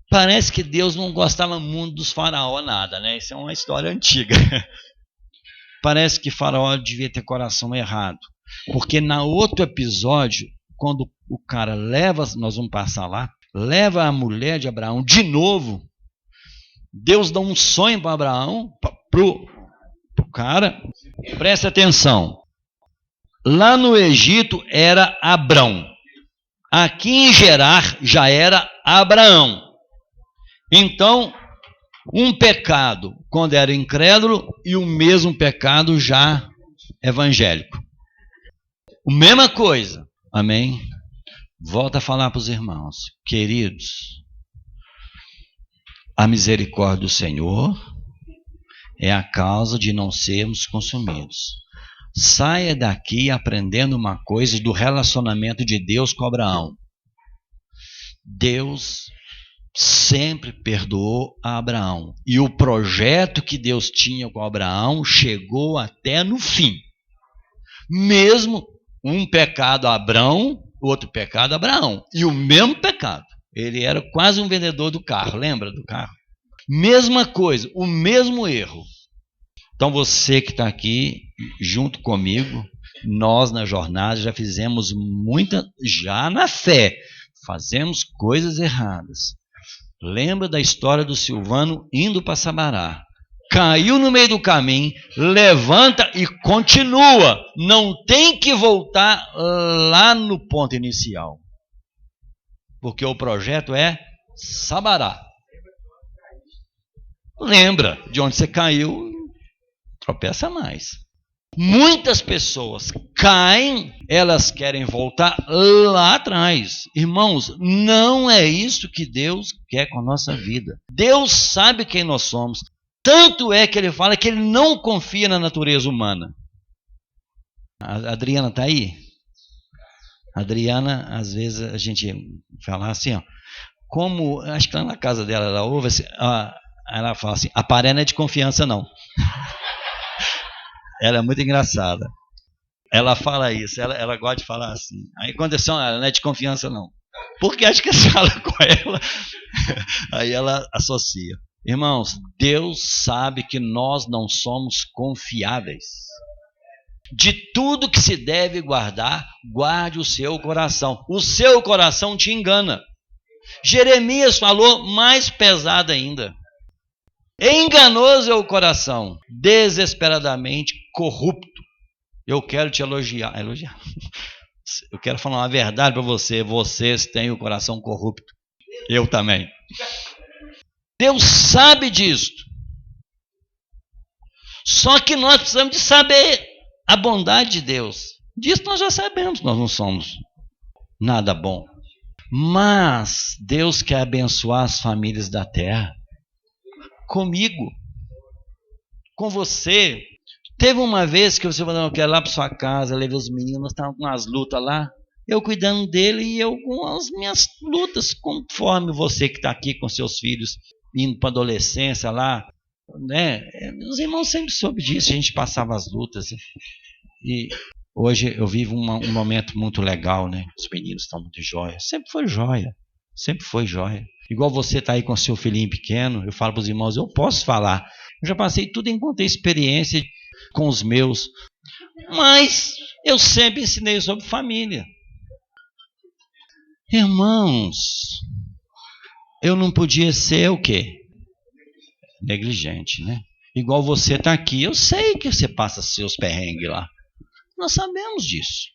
A: Parece que Deus não gostava muito dos faraó nada, né? Isso é uma história antiga. Parece que Faraó devia ter coração errado, porque na outro episódio, quando o cara leva, nós vamos passar lá, leva a mulher de Abraão de novo, Deus dá um sonho para Abraão, para o cara. Preste atenção. Lá no Egito era Abrão. Aqui em Gerar já era Abraão. Então, um pecado quando era incrédulo e o mesmo pecado já evangélico. A mesma coisa. Amém? Volta a falar para os irmãos. Queridos, a misericórdia do Senhor é a causa de não sermos consumidos. Saia daqui aprendendo uma coisa do relacionamento de Deus com Abraão. Deus sempre perdoou a Abraão. E o projeto que Deus tinha com Abraão chegou até no fim. Mesmo um pecado a Abrão, outro pecado a Abraão. E o mesmo pecado. Ele era quase um vendedor do carro. Lembra do carro? Mesma coisa, o mesmo erro. Então você que está aqui junto comigo, nós na jornada já fizemos muita, já na fé, fazemos coisas erradas. Lembra da história do Silvano indo para Sabará. Caiu no meio do caminho, levanta e continua. Não tem que voltar lá no ponto inicial. Porque o projeto é Sabará. Lembra de onde você caiu, tropeça mais. Muitas pessoas caem, elas querem voltar lá atrás. Irmãos, não é isso que Deus quer com a nossa vida. Deus sabe quem nós somos. Tanto é que ele fala que ele não confia na natureza humana. A Adriana está aí? A Adriana, às vezes a gente fala assim, ó, como, acho que lá na casa dela, ela ouve assim, ela fala assim, a paré não é de confiança não. Ela é muito engraçada. Ela fala isso, ela gosta de falar assim. Aí quando ela não é de confiança não. Porque acho que você fala com ela, aí ela associa. Irmãos, Deus sabe que nós não somos confiáveis. De tudo que se deve guardar, guarde o seu coração. O seu coração te engana. Jeremias falou mais pesado ainda. Enganoso é o coração, desesperadamente corrupto. Eu quero te elogiar. Eu quero falar uma verdade para você. Vocês têm o coração corrupto. Eu também. Deus sabe disso. Só que nós precisamos de saber a bondade de Deus. Disso nós já sabemos, nós não somos nada bom. Mas Deus quer abençoar as famílias da terra. Comigo, com você. Teve uma vez que você falou, eu quero ir lá para sua casa, levei os meninos, estavam com as lutas lá, eu cuidando dele e eu com as minhas lutas, conforme você que está aqui com seus filhos, indo para a adolescência lá, né? Os irmãos sempre soube disso, a gente passava as lutas. E hoje eu vivo um momento muito legal, né? Os meninos estão muito jóia, sempre foi jóia. Igual você está aí com seu filhinho pequeno, eu falo para os irmãos, eu posso falar. Eu já passei tudo enquanto tenho experiência com os meus. Mas eu sempre ensinei sobre família. Irmãos, eu não podia ser o quê? Negligente, né? Igual você está aqui, eu sei que você passa seus perrengues lá. Nós sabemos disso.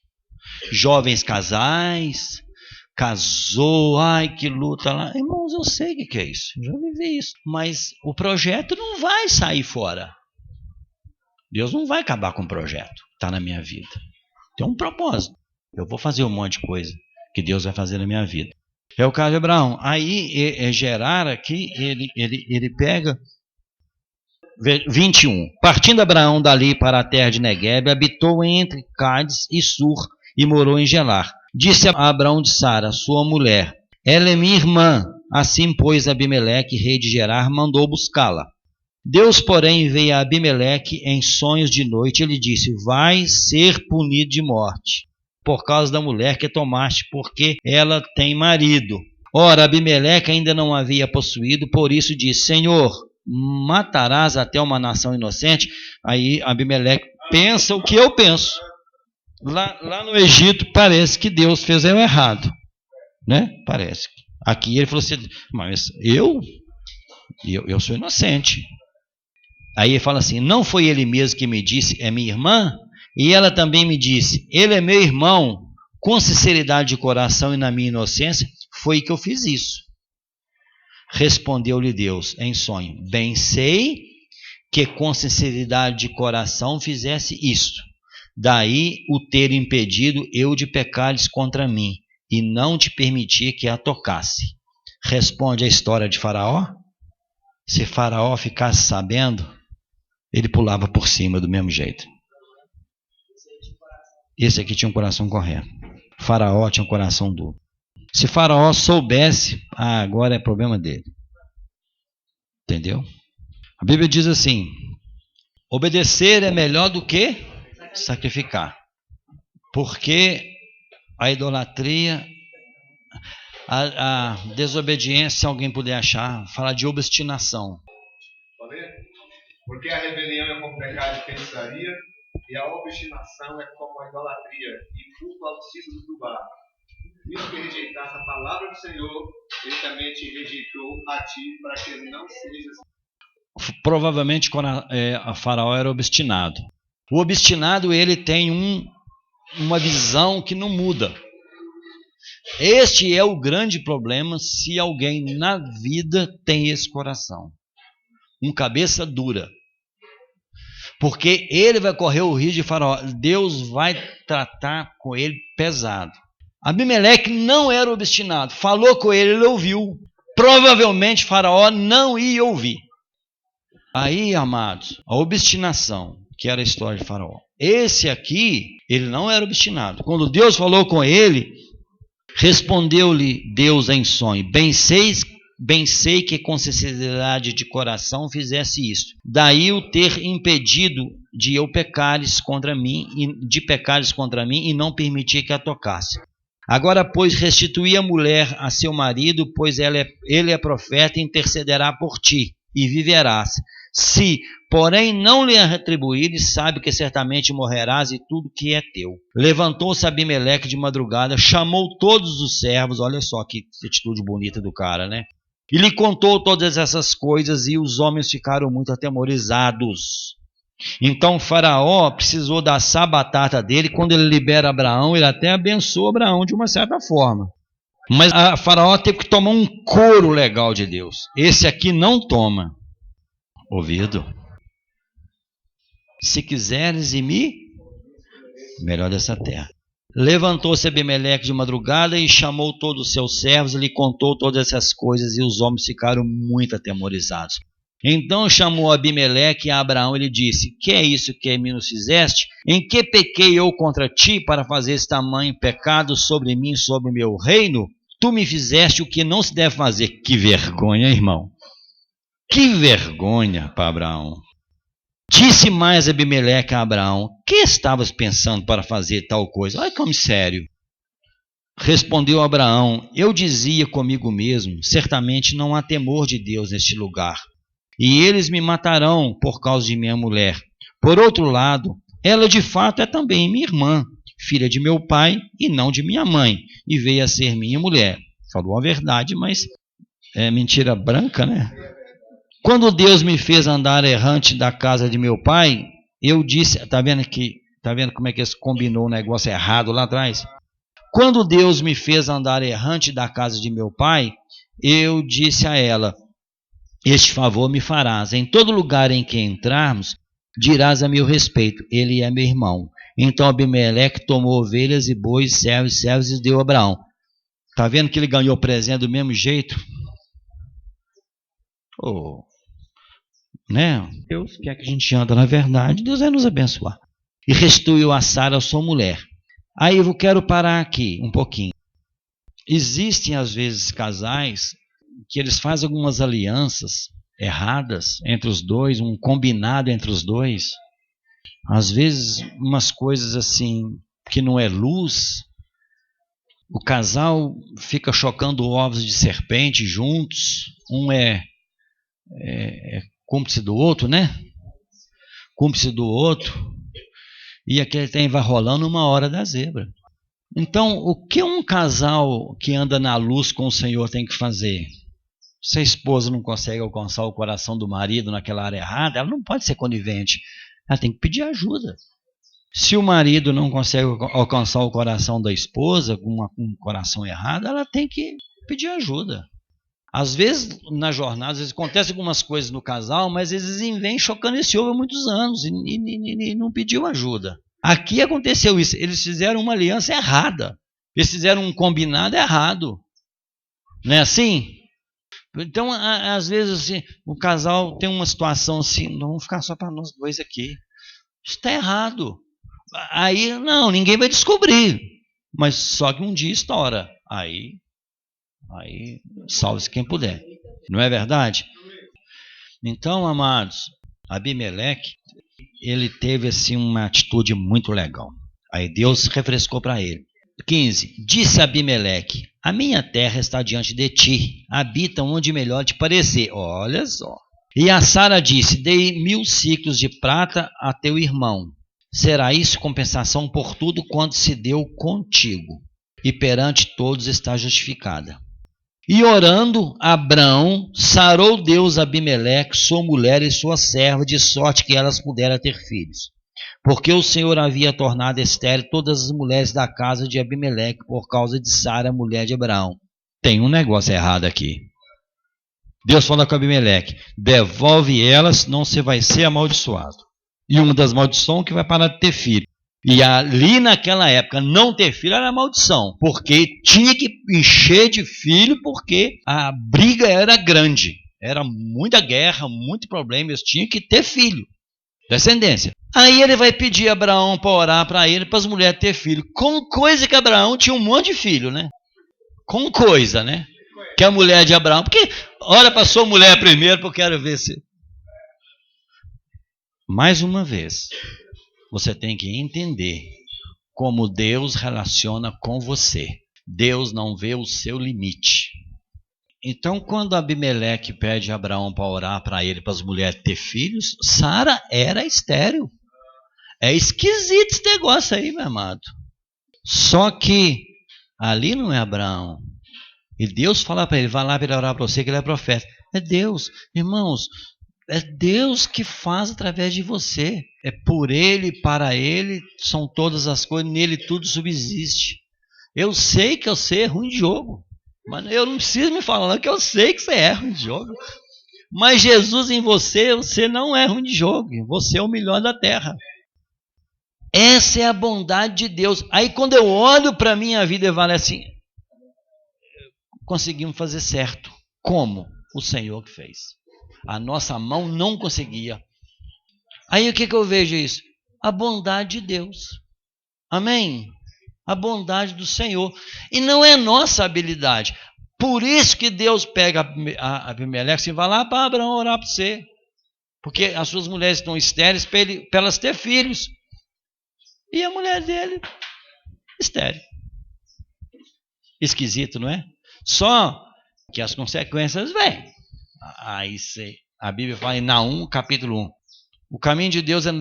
A: Jovens casais... Casou, ai que luta lá. Irmãos, eu sei o que é isso. Eu já vivi isso. Mas o projeto não vai sair fora. Deus não vai acabar com o projeto. Está na minha vida. Tem um propósito. Eu vou fazer um monte de coisa que Deus vai fazer na minha vida. É o caso de Abraão. Aí Gerar aqui, ele pega 21. Partindo Abraão dali para a terra de Neguebe, habitou entre Cádiz e Sur e morou em Gerar. Disse a Abraão de Sara, sua mulher, ela é minha irmã. Assim, pois, Abimeleque, rei de Gerar, mandou buscá-la. Deus, porém, veio a Abimeleque em sonhos de noite e lhe disse, vai ser punido de morte, por causa da mulher que tomaste, porque ela tem marido. Ora, Abimeleque ainda não havia possuído, por isso disse, Senhor, matarás até uma nação inocente? Aí Abimeleque pensa o que eu penso. Lá no Egito parece que Deus fez eu errado, né? Parece. Aqui ele falou assim, mas eu? E eu sou inocente. Aí ele fala assim, não foi ele mesmo que me disse, é minha irmã? E ela também me disse, ele é meu irmão, com sinceridade de coração e na minha inocência, foi que eu fiz isso. Respondeu-lhe Deus em sonho, bem sei que com sinceridade de coração fizesse isto. Daí o ter impedido eu de pecares contra mim, e não te permitir que a tocasse. Responde a história de Faraó. Se Faraó ficasse sabendo, ele pulava por cima do mesmo jeito. Esse aqui tinha um coração correto. Faraó tinha um coração duro. Se Faraó soubesse, agora é problema dele. Entendeu? A Bíblia diz assim, obedecer é melhor do que sacrificar. Porque a idolatria, a desobediência, se alguém puder achar, fala de obstinação.
B: Porque a rebelião é como pecado de feitiçaria, e a obstinação é como a idolatria, e culto aos ídolos do bar. Visto que rejeitasse a palavra do Senhor, ele também te rejeitou a ti, para que não sejas.
A: Provavelmente a Faraó era obstinado. O obstinado, ele tem uma visão que não muda. Este é o grande problema se alguém na vida tem esse coração. Um cabeça dura. Porque ele vai correr o risco de Faraó. Deus vai tratar com ele pesado. Abimeleque não era obstinado. Falou com ele, ele ouviu. Provavelmente Faraó não ia ouvir. Aí, amados, a obstinação, que era a história de Faraó. Esse aqui, ele não era obstinado. Quando Deus falou com ele, respondeu-lhe Deus em sonho, bem sei que com sinceridade de coração fizesse isto. Daí o ter impedido de pecares contra mim e não permitir que a tocasse. Agora, pois, restitui a mulher a seu marido, pois ele é profeta e intercederá por ti, e viverás. Se, porém, não lhe retribuires, sabe que certamente morrerás e tudo que é teu. Levantou-se Abimeleque de madrugada, chamou todos os servos, olha só que atitude bonita do cara, né? E lhe contou todas essas coisas e os homens ficaram muito atemorizados. Então Faraó precisou da batata dele. Quando ele libera Abraão, ele até abençoa Abraão de uma certa forma. Mas a Faraó teve que tomar um couro legal de Deus. Esse aqui não toma. Ouvido? Se quiseres ir-me, melhor dessa terra. Levantou-se Abimeleque de madrugada e chamou todos os seus servos e lhe contou todas essas coisas, e os homens ficaram muito atemorizados. Então chamou Abimeleque a Abraão e lhe disse, que é isso que me nos fizeste? Em que pequei eu contra ti para fazer esse tamanho pecado sobre mim, sobre meu reino? Tu me fizeste o que não se deve fazer. Que vergonha, irmão. Que vergonha para Abraão. Disse mais Abimeleque a Abraão, que estavas pensando para fazer tal coisa? Olha como sério. Respondeu Abraão, eu dizia comigo mesmo, certamente não há temor de Deus neste lugar. E eles me matarão por causa de minha mulher. Por outro lado, ela de fato é também minha irmã, filha de meu pai e não de minha mãe, e veio a ser minha mulher. Falou a verdade, mas é mentira branca, né? Quando Deus me fez andar errante da casa de meu pai, eu disse, tá vendo como é que eles combinou o negócio errado lá atrás? Quando Deus me fez andar errante da casa de meu pai, eu disse a ela, este favor me farás, em todo lugar em que entrarmos, dirás a meu respeito, ele é meu irmão. Então Abimeleque tomou ovelhas e bois, servos e deu a Abraão. Tá vendo que ele ganhou presente do mesmo jeito? Né? Deus quer que a gente anda na verdade, Deus vai nos abençoar. E restituiu a Sara, a sua mulher. Aí eu quero parar aqui um pouquinho. Existem às vezes casais que eles fazem algumas alianças erradas entre os dois, um combinado entre os dois. Às vezes umas coisas assim que não é luz. O casal fica chocando ovos de serpente juntos. Um é cúmplice do outro, né? Cúmplice do outro. E aquele tem vai rolando uma hora da zebra. Então, o que um casal que anda na luz com o Senhor tem que fazer? Se a esposa não consegue alcançar o coração do marido naquela área errada, ela não pode ser conivente. Ela tem que pedir ajuda. Se o marido não consegue alcançar o coração da esposa com um coração errado, ela tem que pedir ajuda. Às vezes, na jornada, às vezes acontecem algumas coisas no casal, mas eles vêm chocando esse ovo há muitos anos e não pediu ajuda. Aqui aconteceu isso. Eles fizeram uma aliança errada. Eles fizeram um combinado errado. Não é assim? Então, às vezes, assim, o casal tem uma situação assim, não vamos ficar só para nós dois aqui. Isso está errado. Aí, não, ninguém vai descobrir. Mas só que um dia estoura. Aí salve-se quem puder. Não é verdade? Então, amados, Abimeleque, ele teve assim uma atitude muito legal. Aí Deus refrescou para ele. 15. Disse Abimeleque: a minha terra está diante de ti, habita onde melhor te parecer. Olha só. E a Sara disse: dei 1000 ciclos de prata a teu irmão. Será isso compensação por tudo quanto se deu contigo, e perante todos está justificada. E orando, Abrão sarou Deus Abimeleque, sua mulher e sua serva, de sorte que elas puderam ter filhos. Porque o Senhor havia tornado estéril todas as mulheres da casa de Abimeleque por causa de Sara, mulher de Abraão. Tem um negócio errado aqui. Deus fala com Abimeleque: devolve elas, senão você vai ser amaldiçoado. E uma das maldições é que vai parar de ter filho. E ali naquela época, não ter filho era maldição, porque tinha que encher de filho, porque a briga era grande. Era muita guerra, muito problema, eles tinham que ter filho, descendência. Aí ele vai pedir a Abraão para orar para ele, para as mulheres ter filho. Com coisa que Abraão tinha um monte de filho, né? Com coisa, né? Que a mulher de Abraão, porque ora para sua mulher primeiro, porque eu quero ver se... Mais uma vez, você tem que entender como Deus relaciona com você. Deus não vê o seu limite. Então, quando Abimeleque pede a Abraão para orar para ele, para as mulheres ter filhos, Sara era estéril. É esquisito esse negócio aí, meu amado. Só que ali não é Abraão. E Deus fala para ele: vai lá para ele orar para você, que ele é profeta. É Deus, irmãos. É Deus que faz através de você. É por Ele, para Ele, são todas as coisas, nele tudo subsiste. Eu sei que você é ruim de jogo, mas eu não preciso me falar que eu sei que você é ruim de jogo. Mas Jesus em você, você não é ruim de jogo, você é o melhor da terra. Essa é a bondade de Deus. Aí quando eu olho para a minha vida, eu falo assim: conseguimos fazer certo. Como? O Senhor que fez. A nossa mão não conseguia. Aí o que eu vejo isso? A bondade de Deus. Amém? A bondade do Senhor. E não é nossa habilidade. Por isso que Deus pega a Abimeleque e vai lá para Abraão orar para você. Porque as suas mulheres estão estéreis para elas ter filhos. E a mulher dele, estéril. Esquisito, não é? Só que as consequências vêm. Aí a Bíblia fala em Naum, capítulo 1. O caminho de Deus é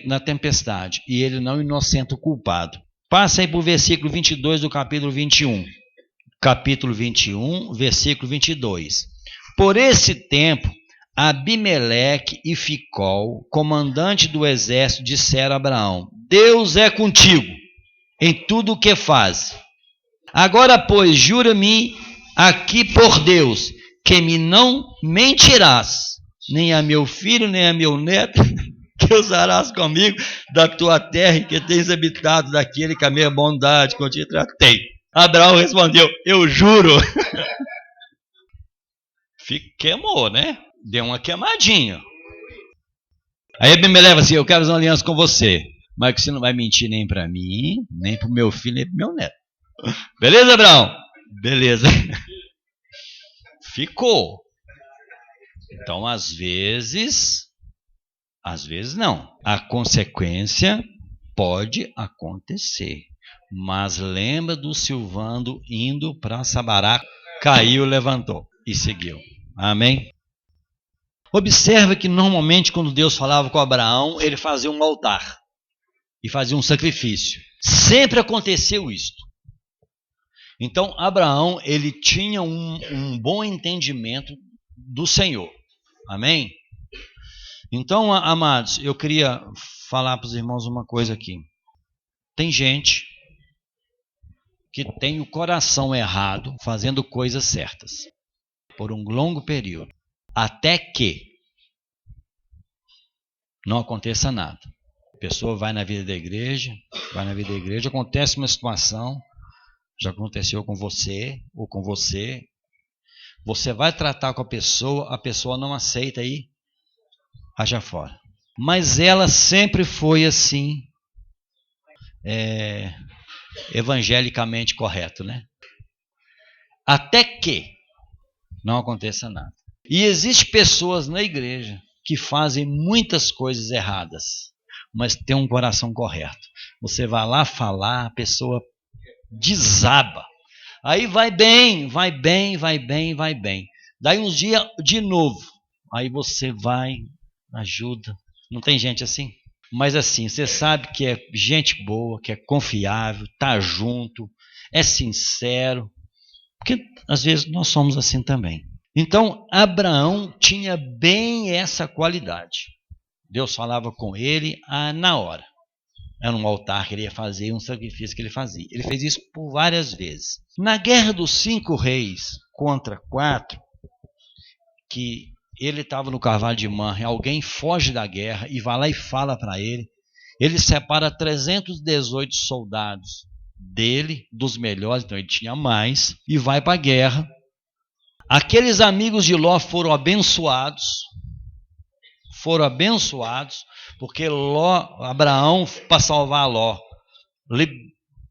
A: na tempestade, e ele não inocenta o culpado. Passa aí para o versículo 22 do capítulo 21. Capítulo 21, versículo 22. Por esse tempo, Abimeleque e Ficol, comandante do exército, disseram a Abraão: Deus é contigo em tudo o que faz. Agora, pois, jura-me aqui por Deus, que me não mentirás, nem a meu filho, nem a meu neto, que usarás comigo da tua terra em que tens habitado, daquele que a minha bondade contigo tratei. Abraão respondeu: eu juro. Queimou, né? Deu uma queimadinha. Aí Abimeleque assim: eu quero fazer uma aliança com você, mas que você não vai mentir nem para mim, nem para o meu filho, nem para o meu neto. Beleza, Abraão? Beleza. Ficou. Então, às vezes não. A consequência pode acontecer. Mas lembra do Silvando indo para Sabará, caiu, levantou e seguiu. Amém? Observa que normalmente quando Deus falava com Abraão, ele fazia um altar e fazia um sacrifício. Sempre aconteceu isso. Então, Abraão, ele tinha um bom entendimento do Senhor. Amém? Então, amados, eu queria falar para os irmãos uma coisa aqui. Tem gente que tem o coração errado fazendo coisas certas por um longo período, até que não aconteça nada. A pessoa vai na vida da igreja, acontece uma situação, já aconteceu com você ou com você, você vai tratar com a pessoa não aceita aí, haja fora. Mas ela sempre foi assim, evangelicamente correto, né? Até que não aconteça nada. E existem pessoas na igreja que fazem muitas coisas erradas, mas tem um coração correto. Você vai lá falar, a pessoa desaba. Aí vai bem. Daí uns dias de novo. Aí você vai, ajuda. Não tem gente assim? Mas assim, você sabe que é gente boa, que é confiável, tá junto, é sincero. Porque às vezes nós somos assim também. Então, Abraão tinha bem essa qualidade. Deus falava com ele na hora. Era um altar que ele ia fazer, um sacrifício que ele fazia. Ele fez isso por várias vezes. Na guerra dos 5 reis contra 4, que ele estava no cavalo de Manre, alguém foge da guerra e vai lá e fala para ele. Ele separa 318 soldados dele, dos melhores, então ele tinha mais, e vai para a guerra. Aqueles amigos de Ló foram abençoados, porque Abraão, para salvar Ló,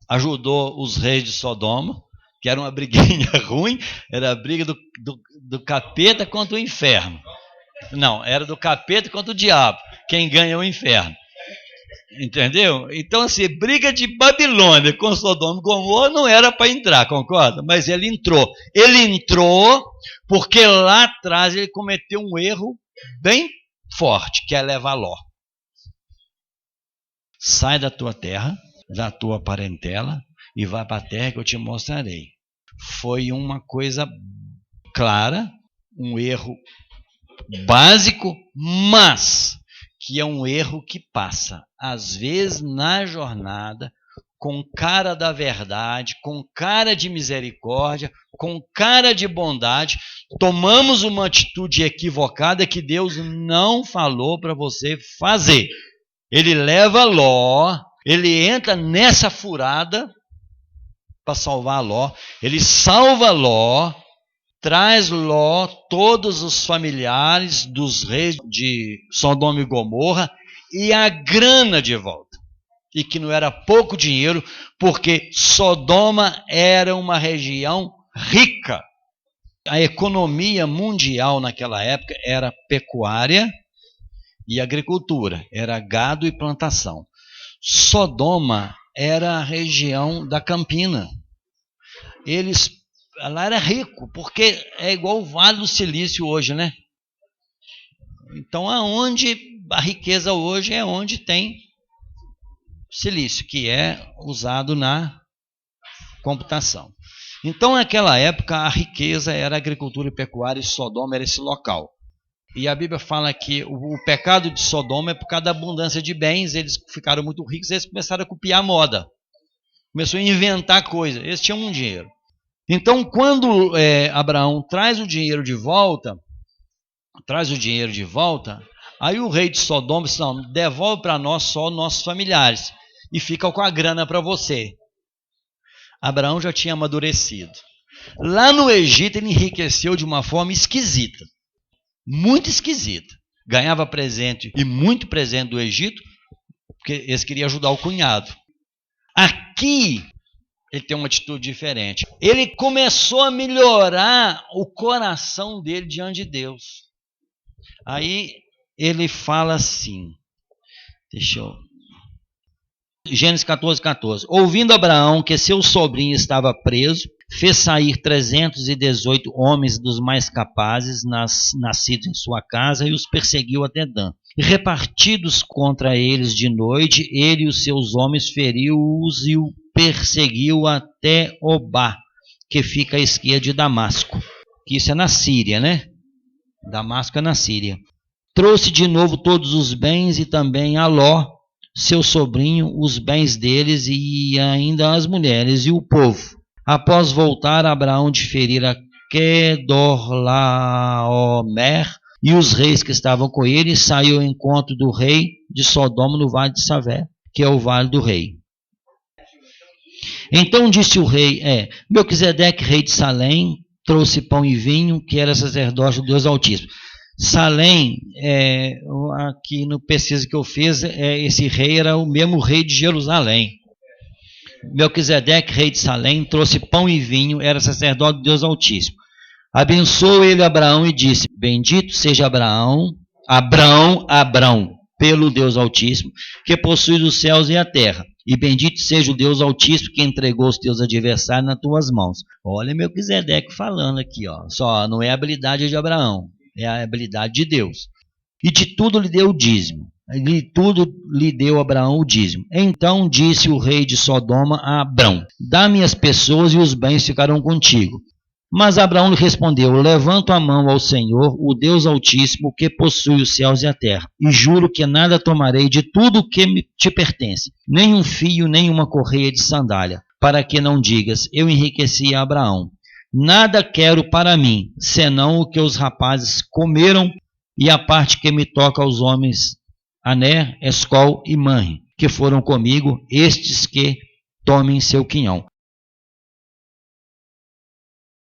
A: ajudou os reis de Sodoma, que era uma briguinha ruim, era a briga do capeta contra o inferno. Não, era do capeta contra o diabo, quem ganha é o inferno. Entendeu? Então, assim, briga de Babilônia com Sodoma e Gomorra não era para entrar, concorda? Mas ele entrou. Ele entrou porque lá atrás ele cometeu um erro bem forte, que é levar Ló. Sai da tua terra, da tua parentela, e vai para a terra que eu te mostrarei. Foi uma coisa clara, um erro básico, mas que é um erro que passa, às vezes na jornada, com cara da verdade, com cara de misericórdia, com cara de bondade, tomamos uma atitude equivocada que Deus não falou para você fazer. Ele leva Ló, ele entra nessa furada para salvar Ló, ele salva Ló, traz Ló, todos os familiares dos reis de Sodoma e Gomorra e a grana de volta. E que não era pouco dinheiro, porque Sodoma era uma região rica. A economia mundial naquela época era pecuária e agricultura, era gado e plantação. Sodoma era a região da Campina. Lá era rico, porque é igual o Vale do Silício hoje, né? Então, aonde a riqueza hoje é onde tem silício, que é usado na computação. Então, naquela época, a riqueza era a agricultura e pecuária, e Sodoma era esse local. E a Bíblia fala que o pecado de Sodoma é por causa da abundância de bens, eles ficaram muito ricos, eles começaram a copiar a moda. Começou a inventar coisas, eles tinham um dinheiro. Então, quando Abraão traz o dinheiro de volta, aí o rei de Sodoma disse, não, devolve para nós só nossos familiares e fica com a grana para você. Abraão já tinha amadurecido. Lá no Egito ele enriqueceu de uma forma esquisita, muito esquisita. Ganhava presente e muito presente do Egito, porque eles queriam ajudar o cunhado. Aqui ele tem uma atitude diferente. Ele começou a melhorar o coração dele diante de Deus. Aí ele fala assim, Gênesis 14:14. Ouvindo Abraão que seu sobrinho estava preso, fez sair 318 homens dos mais capazes, nascidos em sua casa, e os perseguiu até Dan. E repartidos contra eles de noite, ele e os seus homens feriu-os e o perseguiu até Obá, que fica à esquerda de Damasco. Que isso é na Síria, né? Damasco é na Síria. Trouxe de novo todos os bens e também a Ló, seu sobrinho, os bens deles e ainda as mulheres e o povo. Após voltar, Abraão de ferir a Quedorlaomer e os reis que estavam com ele, saiu ao encontro do rei de Sodoma no vale de Savé, que é o vale do rei. Então disse o rei, Melquisedeque, rei de Salém, trouxe pão e vinho, que era sacerdote do Deus Altíssimo. Salém, aqui no pesquisa que eu fiz, esse rei era o mesmo rei de Jerusalém. Melquisedeque, rei de Salém, trouxe pão e vinho, era sacerdote do Deus Altíssimo. Abençoou ele Abraão e disse, bendito seja Abrão, pelo Deus Altíssimo, que possui os céus e a terra. E bendito seja o Deus Altíssimo que entregou os teus adversários nas tuas mãos. Olha Melquisedeque falando aqui, só não é a habilidade de Abraão. É a habilidade de Deus. E de tudo lhe deu o dízimo. De tudo lhe deu Abraão o dízimo. Então disse o rei de Sodoma a Abrão, dá-me as pessoas e os bens ficarão contigo. Mas Abraão lhe respondeu, levanto a mão ao Senhor, o Deus Altíssimo, que possui os céus e a terra, e juro que nada tomarei de tudo que te pertence, nem um fio, nem uma correia de sandália, para que não digas, eu enriqueci a Abraão. Nada quero para mim, senão o que os rapazes comeram e a parte que me toca aos homens, Ané, Escol e Manre, que foram comigo, estes que tomem seu quinhão.